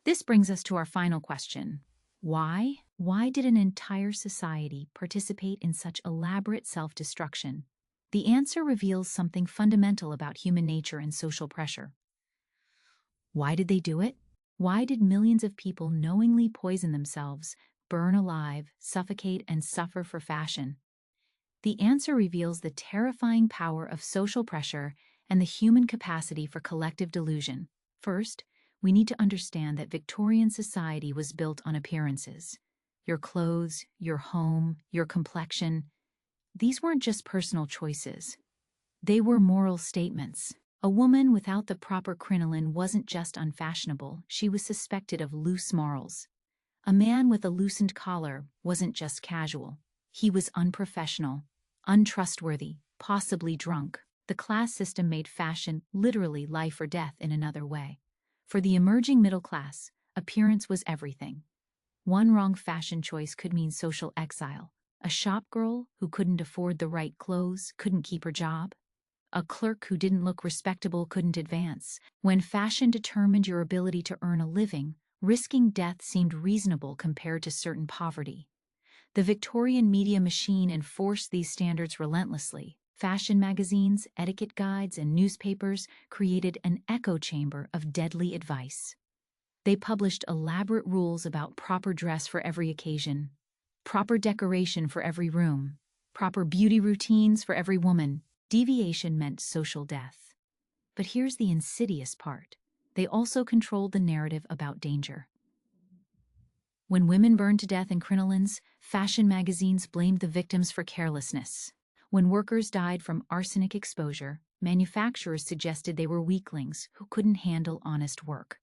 This brings us to our final question. Why? Why did an entire society participate in such elaborate self-destruction? The answer reveals something fundamental about human nature and social pressure. Why did they do it? Why did millions of people knowingly poison themselves, burn alive, suffocate, and suffer for fashion? The answer reveals the terrifying power of social pressure and the human capacity for collective delusion. First, we need to understand that Victorian society was built on appearances. Your clothes, your home, your complexion. These weren't just personal choices. They were moral statements. A woman without the proper crinoline wasn't just unfashionable, she was suspected of loose morals. A man with a loosened collar wasn't just casual. He was unprofessional, untrustworthy, possibly drunk. The class system made fashion literally life or death in another way. For the emerging middle class, appearance was everything. One wrong fashion choice could mean social exile. A shop girl who couldn't afford the right clothes couldn't keep her job. A clerk who didn't look respectable couldn't advance. When fashion determined your ability to earn a living, risking death seemed reasonable compared to certain poverty. The Victorian media machine enforced these standards relentlessly. Fashion magazines, etiquette guides, and newspapers created an echo chamber of deadly advice. They published elaborate rules about proper dress for every occasion, proper decoration for every room, proper beauty routines for every woman. Deviation meant social death. But here's the insidious part. They also controlled the narrative about danger. When women burned to death in crinolines, fashion magazines blamed the victims for carelessness. When workers died from arsenic exposure, manufacturers suggested they were weaklings who couldn't handle honest work.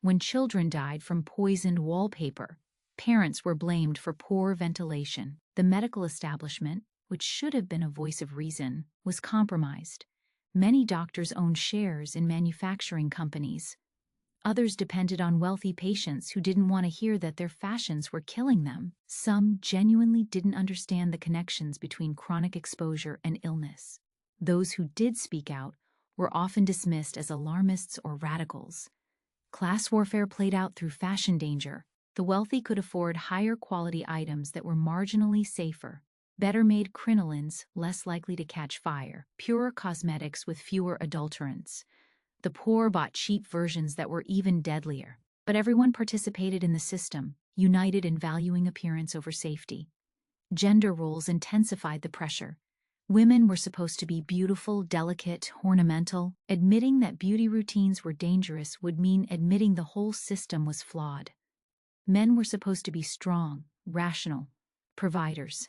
When children died from poisoned wallpaper, parents were blamed for poor ventilation. The medical establishment, which should have been a voice of reason, was compromised. Many doctors owned shares in manufacturing companies. Others depended on wealthy patients who didn't want to hear that their fashions were killing them. Some genuinely didn't understand the connections between chronic exposure and illness. Those who did speak out were often dismissed as alarmists or radicals. Class warfare played out through fashion danger. The wealthy could afford higher quality items that were marginally safer. Better-made crinolines less likely to catch fire. Purer cosmetics with fewer adulterants. The poor bought cheap versions that were even deadlier. But everyone participated in the system, united in valuing appearance over safety. Gender roles intensified the pressure. Women were supposed to be beautiful, delicate, ornamental. Admitting that beauty routines were dangerous would mean admitting the whole system was flawed. Men were supposed to be strong, rational, providers.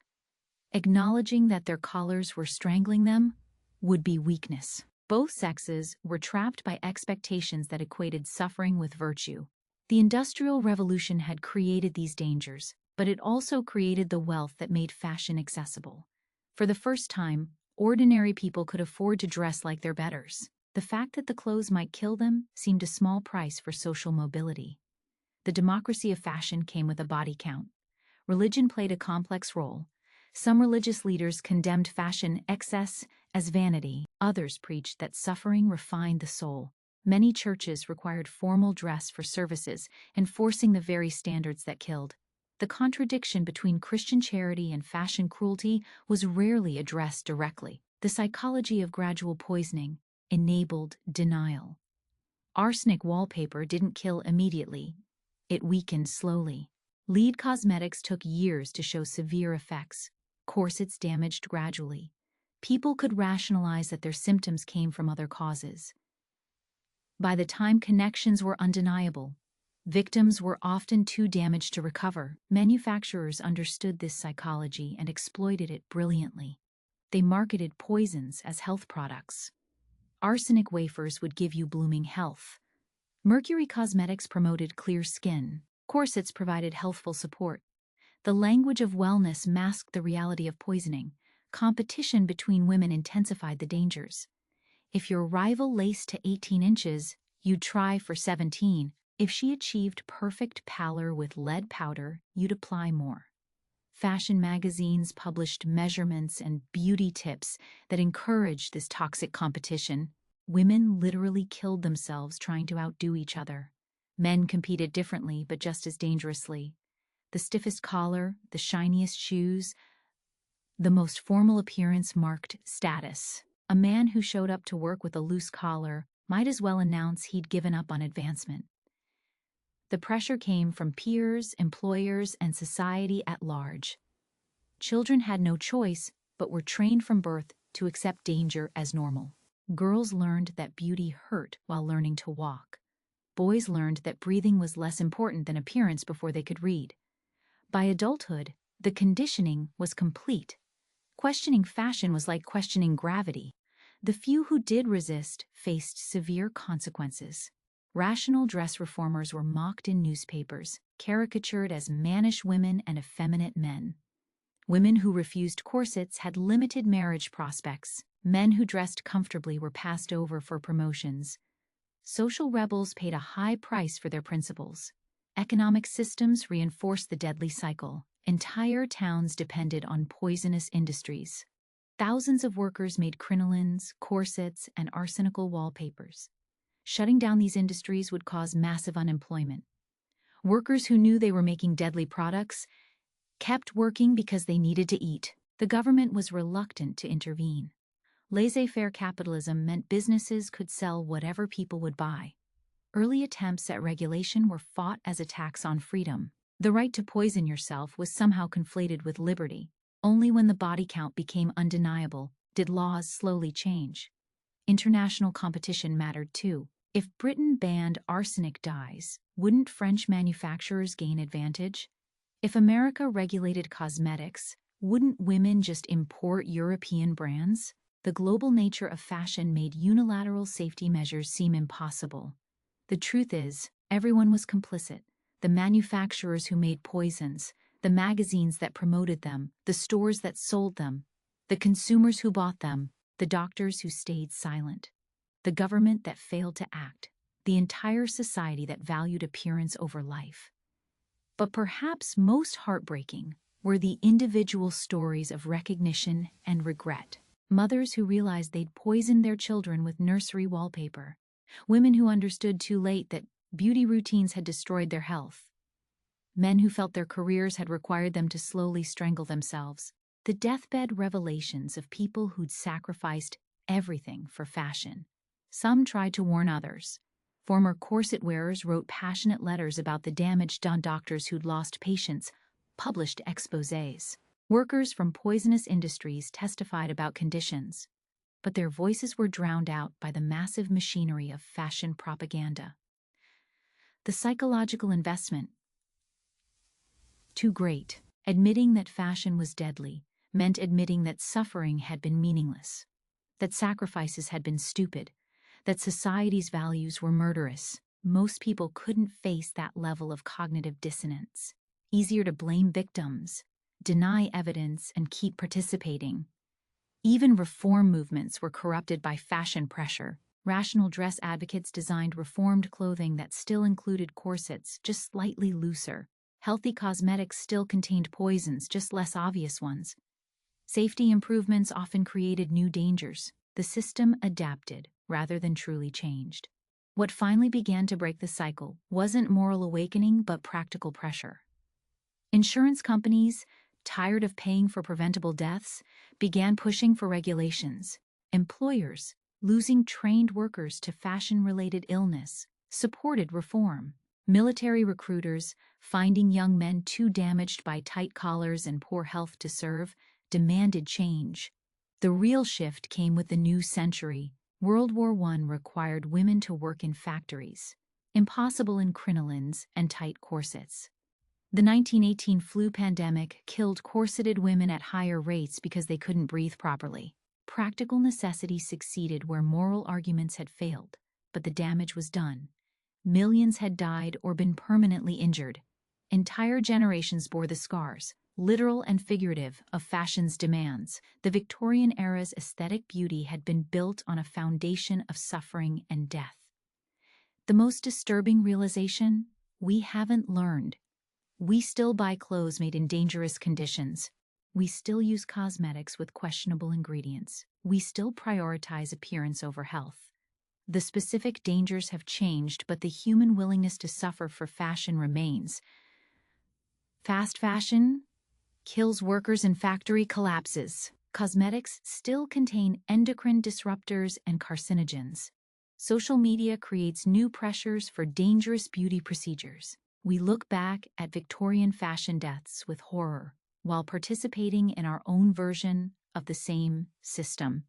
Acknowledging that their collars were strangling them would be weakness. Both sexes were trapped by expectations that equated suffering with virtue. The Industrial Revolution had created these dangers, but it also created the wealth that made fashion accessible. For the first time, ordinary people could afford to dress like their betters. The fact that the clothes might kill them seemed a small price for social mobility. The democracy of fashion came with a body count. Religion played a complex role. Some religious leaders condemned fashion excess as vanity. Others preached that suffering refined the soul. Many churches required formal dress for services, enforcing the very standards that killed. The contradiction between Christian charity and fashion cruelty was rarely addressed directly. The psychology of gradual poisoning enabled denial. Arsenic wallpaper didn't kill immediately. It weakened slowly. Lead cosmetics took years to show severe effects. Corsets damaged gradually. People could rationalize that their symptoms came from other causes. By the time connections were undeniable, victims were often too damaged to recover. Manufacturers understood this psychology and exploited it brilliantly. They marketed poisons as health products. Arsenic wafers would give you blooming health. Mercury cosmetics promoted clear skin. Corsets provided healthful support. The language of wellness masked the reality of poisoning. Competition between women intensified the dangers. If your rival laced to 18 inches, you'd try for 17. If she achieved perfect pallor with lead powder, you'd apply more. Fashion magazines published measurements and beauty tips that encouraged this toxic competition. Women literally killed themselves trying to outdo each other. Men competed differently, but just as dangerously. The stiffest collar, the shiniest shoes, the most formal appearance marked status. A man who showed up to work with a loose collar might as well announce he'd given up on advancement. The pressure came from peers, employers, and society at large. Children had no choice, but were trained from birth to accept danger as normal. Girls learned that beauty hurt while learning to walk. Boys learned that breathing was less important than appearance before they could read. By adulthood, the conditioning was complete. Questioning fashion was like questioning gravity. The few who did resist faced severe consequences. Rational dress reformers were mocked in newspapers, caricatured as mannish women and effeminate men. Women who refused corsets had limited marriage prospects. Men who dressed comfortably were passed over for promotions. Social rebels paid a high price for their principles. Economic systems reinforced the deadly cycle. Entire towns depended on poisonous industries. Thousands of workers made crinolines, corsets, and arsenical wallpapers. Shutting down these industries would cause massive unemployment. Workers who knew they were making deadly products kept working because they needed to eat. The government was reluctant to intervene. Laissez-faire capitalism meant businesses could sell whatever people would buy. Early attempts at regulation were fought as attacks on freedom. The right to poison yourself was somehow conflated with liberty. Only when the body count became undeniable did laws slowly change. International competition mattered too. If Britain banned arsenic dyes, wouldn't French manufacturers gain advantage? If America regulated cosmetics, wouldn't women just import European brands? The global nature of fashion made unilateral safety measures seem impossible. The truth is, everyone was complicit. The manufacturers who made poisons, the magazines that promoted them, the stores that sold them, the consumers who bought them, the doctors who stayed silent, the government that failed to act, the entire society that valued appearance over life. But perhaps most heartbreaking were the individual stories of recognition and regret. Mothers who realized they'd poisoned their children with nursery wallpaper. Women who understood too late that beauty routines had destroyed their health. Men who felt their careers had required them to slowly strangle themselves. The deathbed revelations of people who'd sacrificed everything for fashion. Some tried to warn others. Former corset wearers wrote passionate letters about the damage done. Doctors who'd lost patients published exposés. Workers from poisonous industries testified about conditions, but their voices were drowned out by the massive machinery of fashion propaganda. The psychological investment, too great. Admitting that fashion was deadly meant admitting that suffering had been meaningless, that sacrifices had been stupid, that society's values were murderous. Most people couldn't face that level of cognitive dissonance. Easier to blame victims, deny evidence, and keep participating. Even reform movements were corrupted by fashion pressure. Rational dress advocates designed reformed clothing that still included corsets, just slightly looser. Healthy cosmetics still contained poisons, just less obvious ones. Safety improvements often created new dangers. The system adapted rather than truly changed. What finally began to break the cycle wasn't moral awakening but practical pressure. Insurance companies, tired of paying for preventable deaths, began pushing for regulations. Employers, losing trained workers to fashion-related illness, supported reform. Military recruiters, finding young men too damaged by tight collars and poor health to serve, demanded change. The real shift came with the new century. World War I required women to work in factories, impossible in crinolines and tight corsets. The 1918 flu pandemic killed corseted women at higher rates because they couldn't breathe properly. Practical necessity succeeded where moral arguments had failed, but the damage was done. Millions had died or been permanently injured. Entire generations bore the scars, literal and figurative, of fashion's demands. The Victorian era's aesthetic beauty had been built on a foundation of suffering and death. The most disturbing realization? We haven't learned. We still buy clothes made in dangerous conditions. We still use cosmetics with questionable ingredients. We still prioritize appearance over health. The specific dangers have changed, but the human willingness to suffer for fashion remains. Fast fashion kills workers and factory collapses. Cosmetics still contain endocrine disruptors and carcinogens. Social media creates new pressures for dangerous beauty procedures. We look back at Victorian fashion deaths with horror, while participating in our own version of the same system.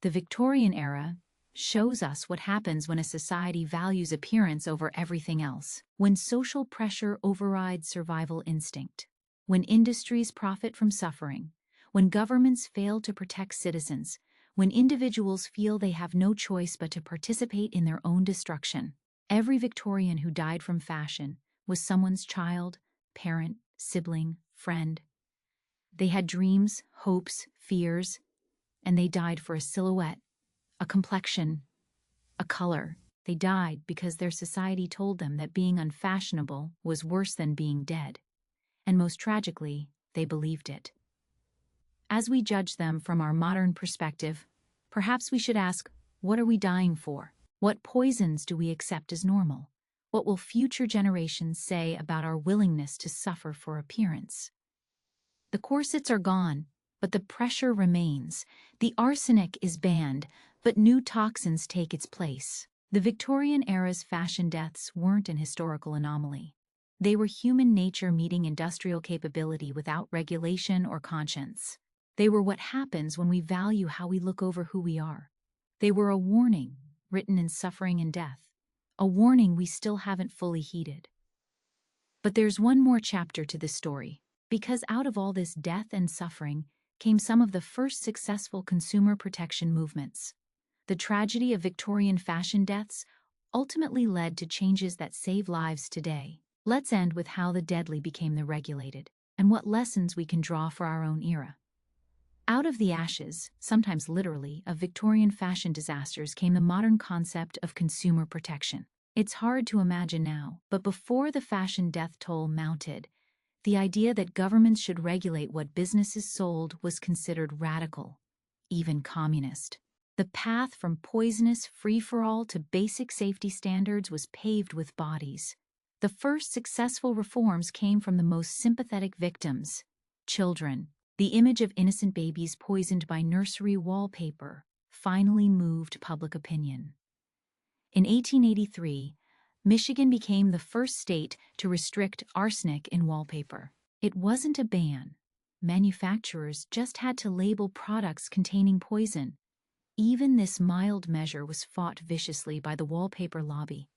The Victorian era shows us what happens when a society values appearance over everything else, when social pressure overrides survival instinct, when industries profit from suffering, when governments fail to protect citizens, when individuals feel they have no choice but to participate in their own destruction. Every Victorian who died from fashion was someone's child, parent, sibling, friend. They had dreams, hopes, fears, and they died for a silhouette, a complexion, a color. They died because their society told them that being unfashionable was worse than being dead. And most tragically, they believed it. As we judge them from our modern perspective, perhaps we should ask, what are we dying for? What poisons do we accept as normal? What will future generations say about our willingness to suffer for appearance? The corsets are gone, but the pressure remains. The arsenic is banned, but new toxins take its place. The Victorian era's fashion deaths weren't an historical anomaly. They were human nature meeting industrial capability without regulation or conscience. They were what happens when we value how we look over who we are. They were a warning, written in suffering and death. A warning we still haven't fully heeded. But there's one more chapter to this story, because out of all this death and suffering came some of the first successful consumer protection movements. The tragedy of Victorian fashion deaths ultimately led to changes that save lives today. Let's end with how the deadly became the regulated, and what lessons we can draw for our own era. Out of the ashes, sometimes literally, of Victorian fashion disasters came the modern concept of consumer protection. It's hard to imagine now, but before the fashion death toll mounted, the idea that governments should regulate what businesses sold was considered radical, even communist. The path from poisonous free-for-all to basic safety standards was paved with bodies. The first successful reforms came from the most sympathetic victims, children. The image of innocent babies poisoned by nursery wallpaper finally moved public opinion. In 1883, Michigan became the first state to restrict arsenic in wallpaper. It wasn't a ban. Manufacturers just had to label products containing poison. Even this mild measure was fought viciously by the wallpaper lobby.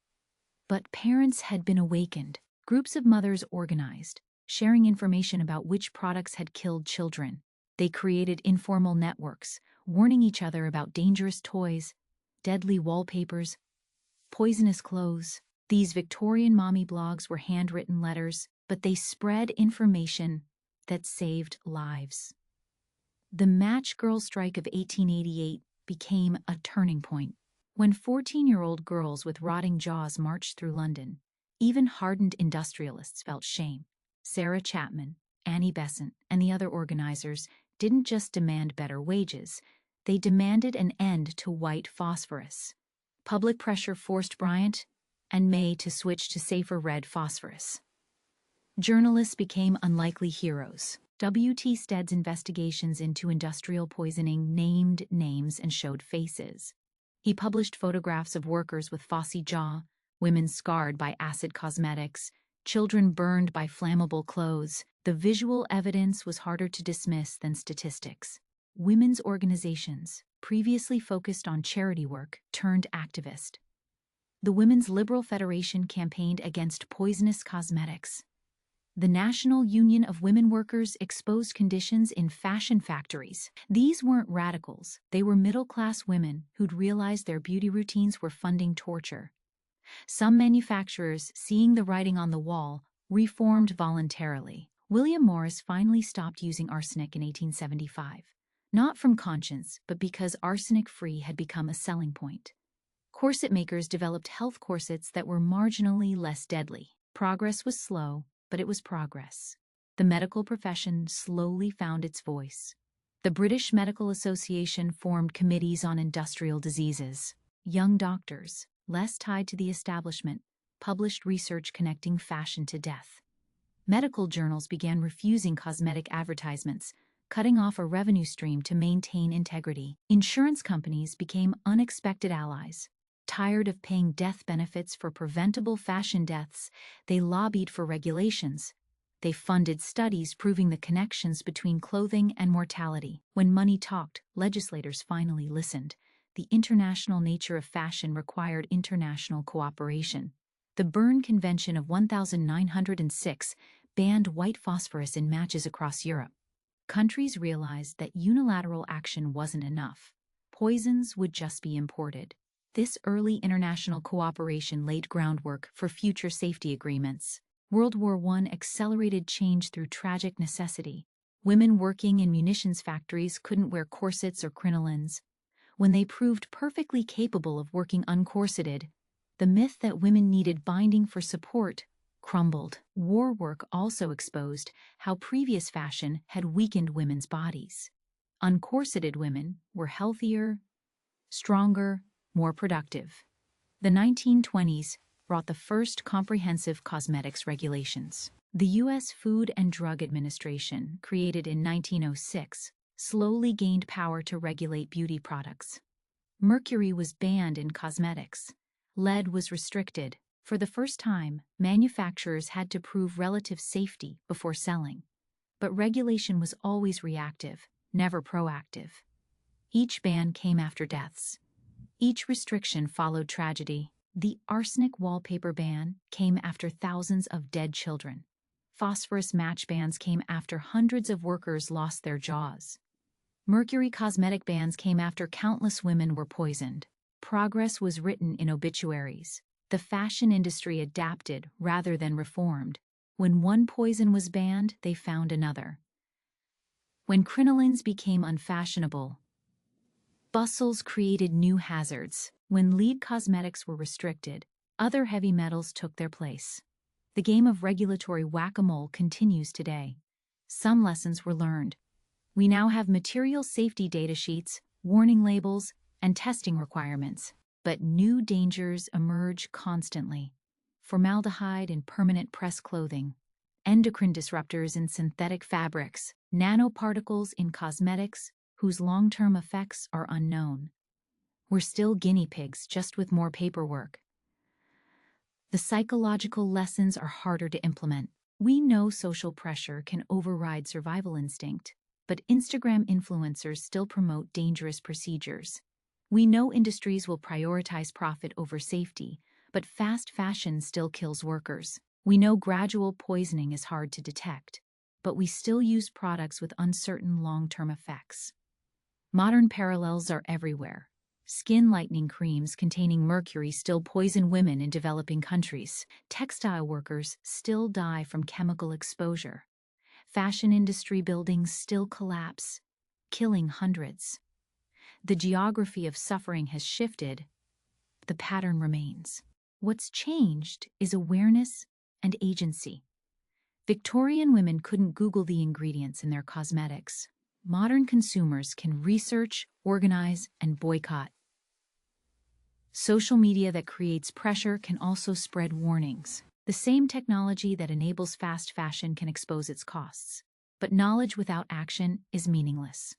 But parents had been awakened. Groups of mothers organized, sharing information about which products had killed children. They created informal networks, warning each other about dangerous toys, deadly wallpapers, poisonous clothes. These Victorian mommy blogs were handwritten letters, but they spread information that saved lives. The Match Girl strike of 1888 became a turning point. When 14-year-old girls with rotting jaws marched through London, even hardened industrialists felt shame. Sarah Chapman, Annie Besant, and the other organizers didn't just demand better wages, they demanded an end to white phosphorus. Public pressure forced Bryant and May to switch to safer red phosphorus. Journalists became unlikely heroes. W.T. Stead's investigations into industrial poisoning named names and showed faces. He published photographs of workers with phossy jaw, women scarred by acid cosmetics, children burned by flammable clothes. The visual evidence was harder to dismiss than statistics. Women's organizations, previously focused on charity work, turned activist. The Women's Liberal Federation campaigned against poisonous cosmetics. The National Union of Women Workers exposed conditions in fashion factories. These weren't radicals, they were middle-class women who'd realized their beauty routines were funding torture. Some manufacturers, seeing the writing on the wall, reformed voluntarily. William Morris finally stopped using arsenic in 1875, not from conscience, but because arsenic-free had become a selling point. Corset makers developed health corsets that were marginally less deadly. Progress was slow, but it was progress. The medical profession slowly found its voice. The British Medical Association formed committees on industrial diseases. Young doctors, less tied to the establishment, published research connecting fashion to death. Medical journals began refusing cosmetic advertisements, cutting off a revenue stream to maintain integrity. Insurance companies became unexpected allies. Tired of paying death benefits for preventable fashion deaths, they lobbied for regulations. They funded studies proving the connections between clothing and mortality. When money talked, legislators finally listened. The international nature of fashion required international cooperation. The Berne Convention of 1906 banned white phosphorus in matches across Europe. Countries realized that unilateral action wasn't enough. Poisons would just be imported. This early international cooperation laid groundwork for future safety agreements. World War I accelerated change through tragic necessity. Women working in munitions factories couldn't wear corsets or crinolines. When they proved perfectly capable of working uncorseted, The myth that women needed binding for support crumbled. War work also exposed how previous fashion had weakened women's bodies. Uncorseted women were healthier, stronger, more productive. The 1920s brought the first comprehensive cosmetics regulations. The U.S. Food and Drug Administration, created in 1906, slowly gained power to regulate beauty products. Mercury was banned in cosmetics. Lead was restricted. For the first time, manufacturers had to prove relative safety before selling. But regulation was always reactive, never proactive. Each ban came after deaths. Each restriction followed tragedy. The arsenic wallpaper ban came after thousands of dead children. Phosphorus match bans came after hundreds of workers lost their jaws. Mercury cosmetic bans came after countless women were poisoned. Progress was written in obituaries. The fashion industry adapted rather than reformed. When one poison was banned, they found another. When crinolines became unfashionable, bustles created new hazards. When lead cosmetics were restricted, other heavy metals took their place. The game of regulatory whack-a-mole continues today. Some lessons were learned. We now have material safety data sheets, warning labels, and testing requirements. But new dangers emerge constantly. Formaldehyde in permanent press clothing, endocrine disruptors in synthetic fabrics, nanoparticles in cosmetics whose long-term effects are unknown. We're still guinea pigs, just with more paperwork. The psychological lessons are harder to implement. We know social pressure can override survival instinct, but Instagram influencers still promote dangerous procedures. We know industries will prioritize profit over safety, but fast fashion still kills workers. We know gradual poisoning is hard to detect, but we still use products with uncertain long-term effects. Modern parallels are everywhere. Skin lightening creams containing mercury still poison women in developing countries. Textile workers still die from chemical exposure. Fashion industry buildings still collapse, killing hundreds. The geography of suffering has shifted. The pattern remains. What's changed is awareness and agency. Victorian women couldn't Google the ingredients in their cosmetics. Modern consumers can research, organize, and boycott. Social media that creates pressure can also spread warnings. The same technology that enables fast fashion can expose its costs. But knowledge without action is meaningless.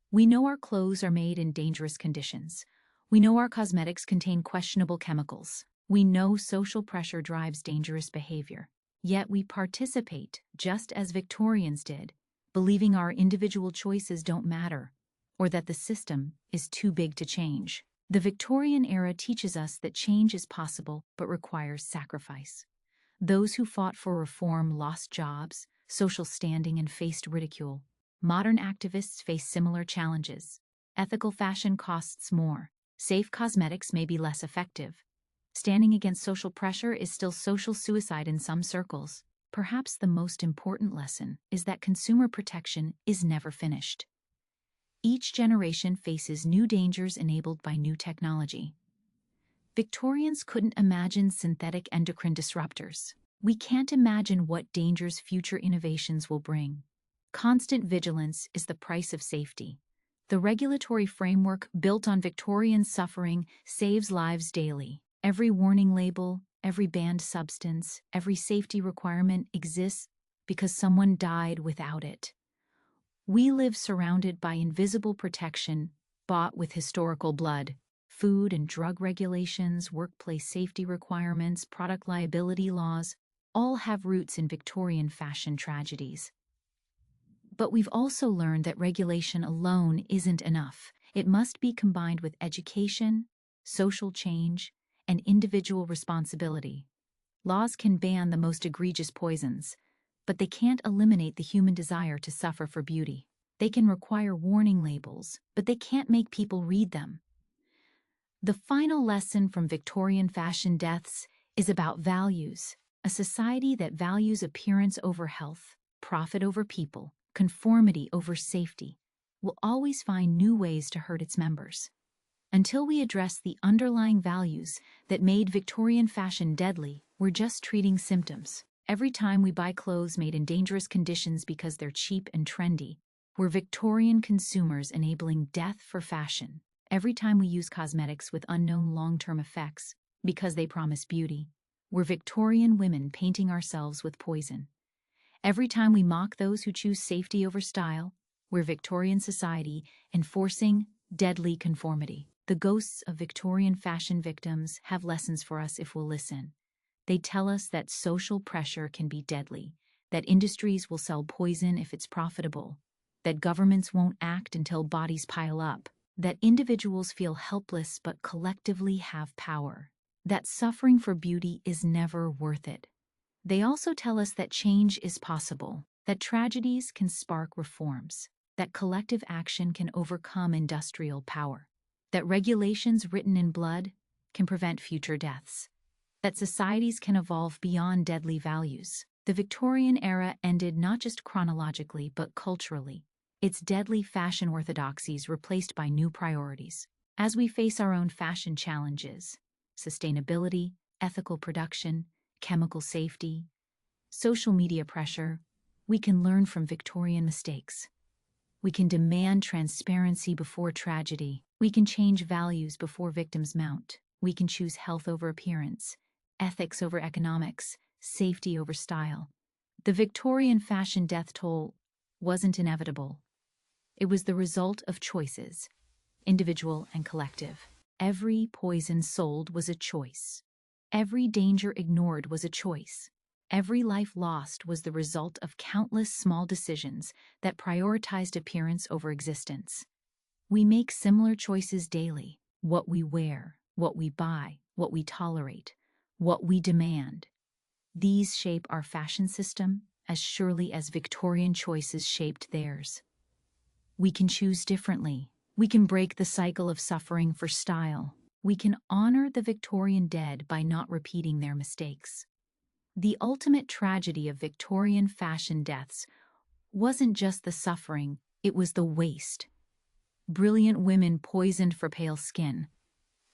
We know our clothes are made in dangerous conditions. We know our cosmetics contain questionable chemicals. We know social pressure drives dangerous behavior. Yet we participate, just as Victorians did, believing our individual choices don't matter, or that the system is too big to change. The Victorian era teaches us that change is possible but requires sacrifice. Those who fought for reform lost jobs, social standing, and faced ridicule. Modern activists face similar challenges. Ethical fashion costs more. Safe cosmetics may be less effective. Standing against social pressure is still social suicide in some circles. Perhaps the most important lesson is that consumer protection is never finished. Each generation faces new dangers enabled by new technology. Victorians couldn't imagine synthetic endocrine disruptors. We can't imagine what dangers future innovations will bring. Constant vigilance is the price of safety. The regulatory framework built on Victorian suffering saves lives daily. Every warning label, every banned substance, every safety requirement exists because someone died without it. We live surrounded by invisible protection, bought with historical blood. Food and drug regulations, workplace safety requirements, product liability laws, all have roots in Victorian fashion tragedies. But we've also learned that regulation alone isn't enough. It must be combined with education, social change, and individual responsibility. Laws can ban the most egregious poisons, but they can't eliminate the human desire to suffer for beauty. They can require warning labels, but they can't make people read them. The final lesson from Victorian fashion deaths is about values. A society that values appearance over health, profit over people, conformity over safety, will always find new ways to hurt its members. Until we address the underlying values that made Victorian fashion deadly, we're just treating symptoms. Every time we buy clothes made in dangerous conditions because they're cheap and trendy, we're Victorian consumers enabling death for fashion. Every time we use cosmetics with unknown long-term effects because they promise beauty, we're Victorian women painting ourselves with poison. Every time we mock those who choose safety over style, we're Victorian society enforcing deadly conformity. The ghosts of Victorian fashion victims have lessons for us if we'll listen. They tell us that social pressure can be deadly, that industries will sell poison if it's profitable, that governments won't act until bodies pile up, that individuals feel helpless but collectively have power, that suffering for beauty is never worth it. They also tell us that change is possible, that tragedies can spark reforms, that collective action can overcome industrial power, that regulations written in blood can prevent future deaths, that societies can evolve beyond deadly values. The Victorian era ended not just chronologically but culturally, its deadly fashion orthodoxies replaced by new priorities. As we face our own fashion challenges, sustainability, ethical production, chemical safety, social media pressure, we can learn from Victorian mistakes. We can demand transparency before tragedy. We can change values before victims mount. We can choose health over appearance, ethics over economics, safety over style. The Victorian fashion death toll wasn't inevitable. It was the result of choices, individual and collective. Every poison sold was a choice. Every danger ignored was a choice. Every life lost was the result of countless small decisions that prioritized appearance over existence. We make similar choices daily: what we wear, what we buy, what we tolerate, what we demand. These shape our fashion system as surely as Victorian choices shaped theirs. We can choose differently. We can break the cycle of suffering for style. We can honor the Victorian dead by not repeating their mistakes. The ultimate tragedy of Victorian fashion deaths wasn't just the suffering, it was the waste. Brilliant women poisoned for pale skin,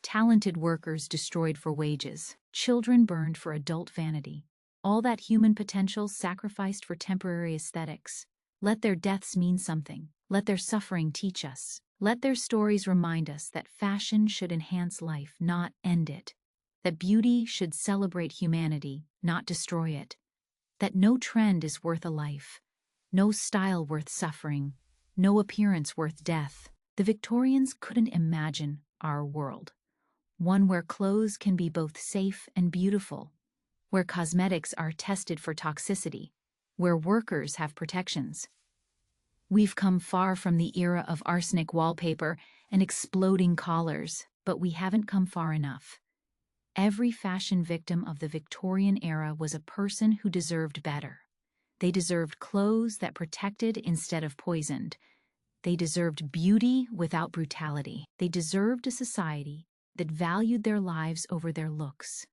talented workers destroyed for wages, children burned for adult vanity. All that human potential sacrificed for temporary aesthetics. Let their deaths mean something. Let their suffering teach us. Let their stories remind us that fashion should enhance life, not end it. That beauty should celebrate humanity, not destroy it. That no trend is worth a life, no style worth suffering, no appearance worth death. The Victorians couldn't imagine our world, one where clothes can be both safe and beautiful, where cosmetics are tested for toxicity, where workers have protections. We've come far from the era of arsenic wallpaper and exploding collars, but we haven't come far enough. Every fashion victim of the Victorian era was a person who deserved better. They deserved clothes that protected instead of poisoned. They deserved beauty without brutality. They deserved a society that valued their lives over their looks.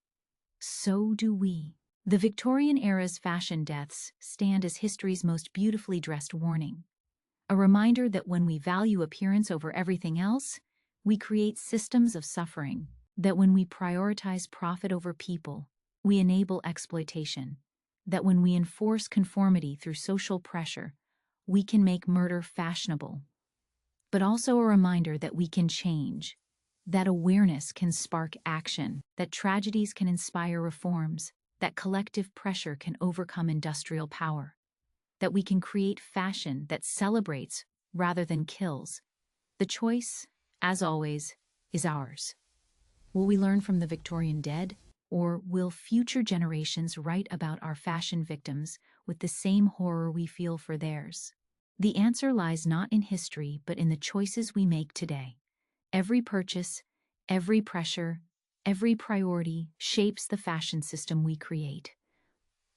So do we. The Victorian era's fashion deaths stand as history's most beautifully dressed warning. A reminder that when we value appearance over everything else, we create systems of suffering. That when we prioritize profit over people, we enable exploitation. That when we enforce conformity through social pressure, we can make murder fashionable. But also a reminder that we can change, that awareness can spark action, that tragedies can inspire reforms, that collective pressure can overcome industrial power, that we can create fashion that celebrates rather than kills. The choice, as always, is ours. Will we learn from the Victorian dead, or will future generations write about our fashion victims with the same horror we feel for theirs? The answer lies not in history, but in the choices we make today. Every purchase, every pressure, every priority shapes the fashion system we create.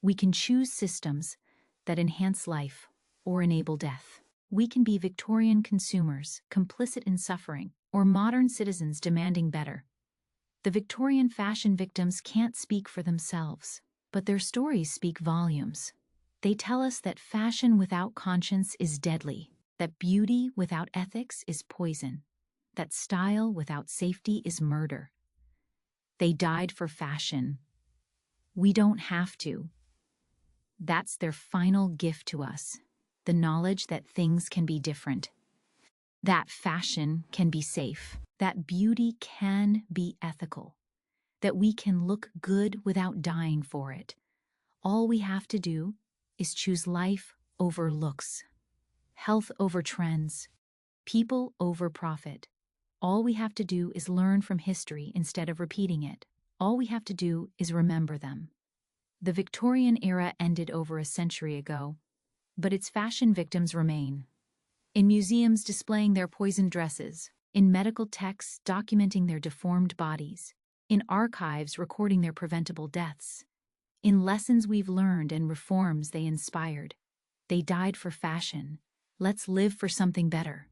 We can choose systems that enhance life or enable death. We can be Victorian consumers, complicit in suffering, or modern citizens demanding better. The Victorian fashion victims can't speak for themselves, but their stories speak volumes. They tell us that fashion without conscience is deadly, that beauty without ethics is poison, that style without safety is murder. They died for fashion. We don't have to. That's their final gift to us, the knowledge that things can be different, that fashion can be safe, that beauty can be ethical, that we can look good without dying for it. All we have to do is choose life over looks, health over trends, people over profit. All we have to do is learn from history instead of repeating it. All we have to do is remember them. The Victorian era ended over a century ago, but its fashion victims remain. In museums displaying their poisoned dresses, in medical texts documenting their deformed bodies, in archives recording their preventable deaths, in lessons we've learned and reforms they inspired. They died for fashion. Let's live for something better.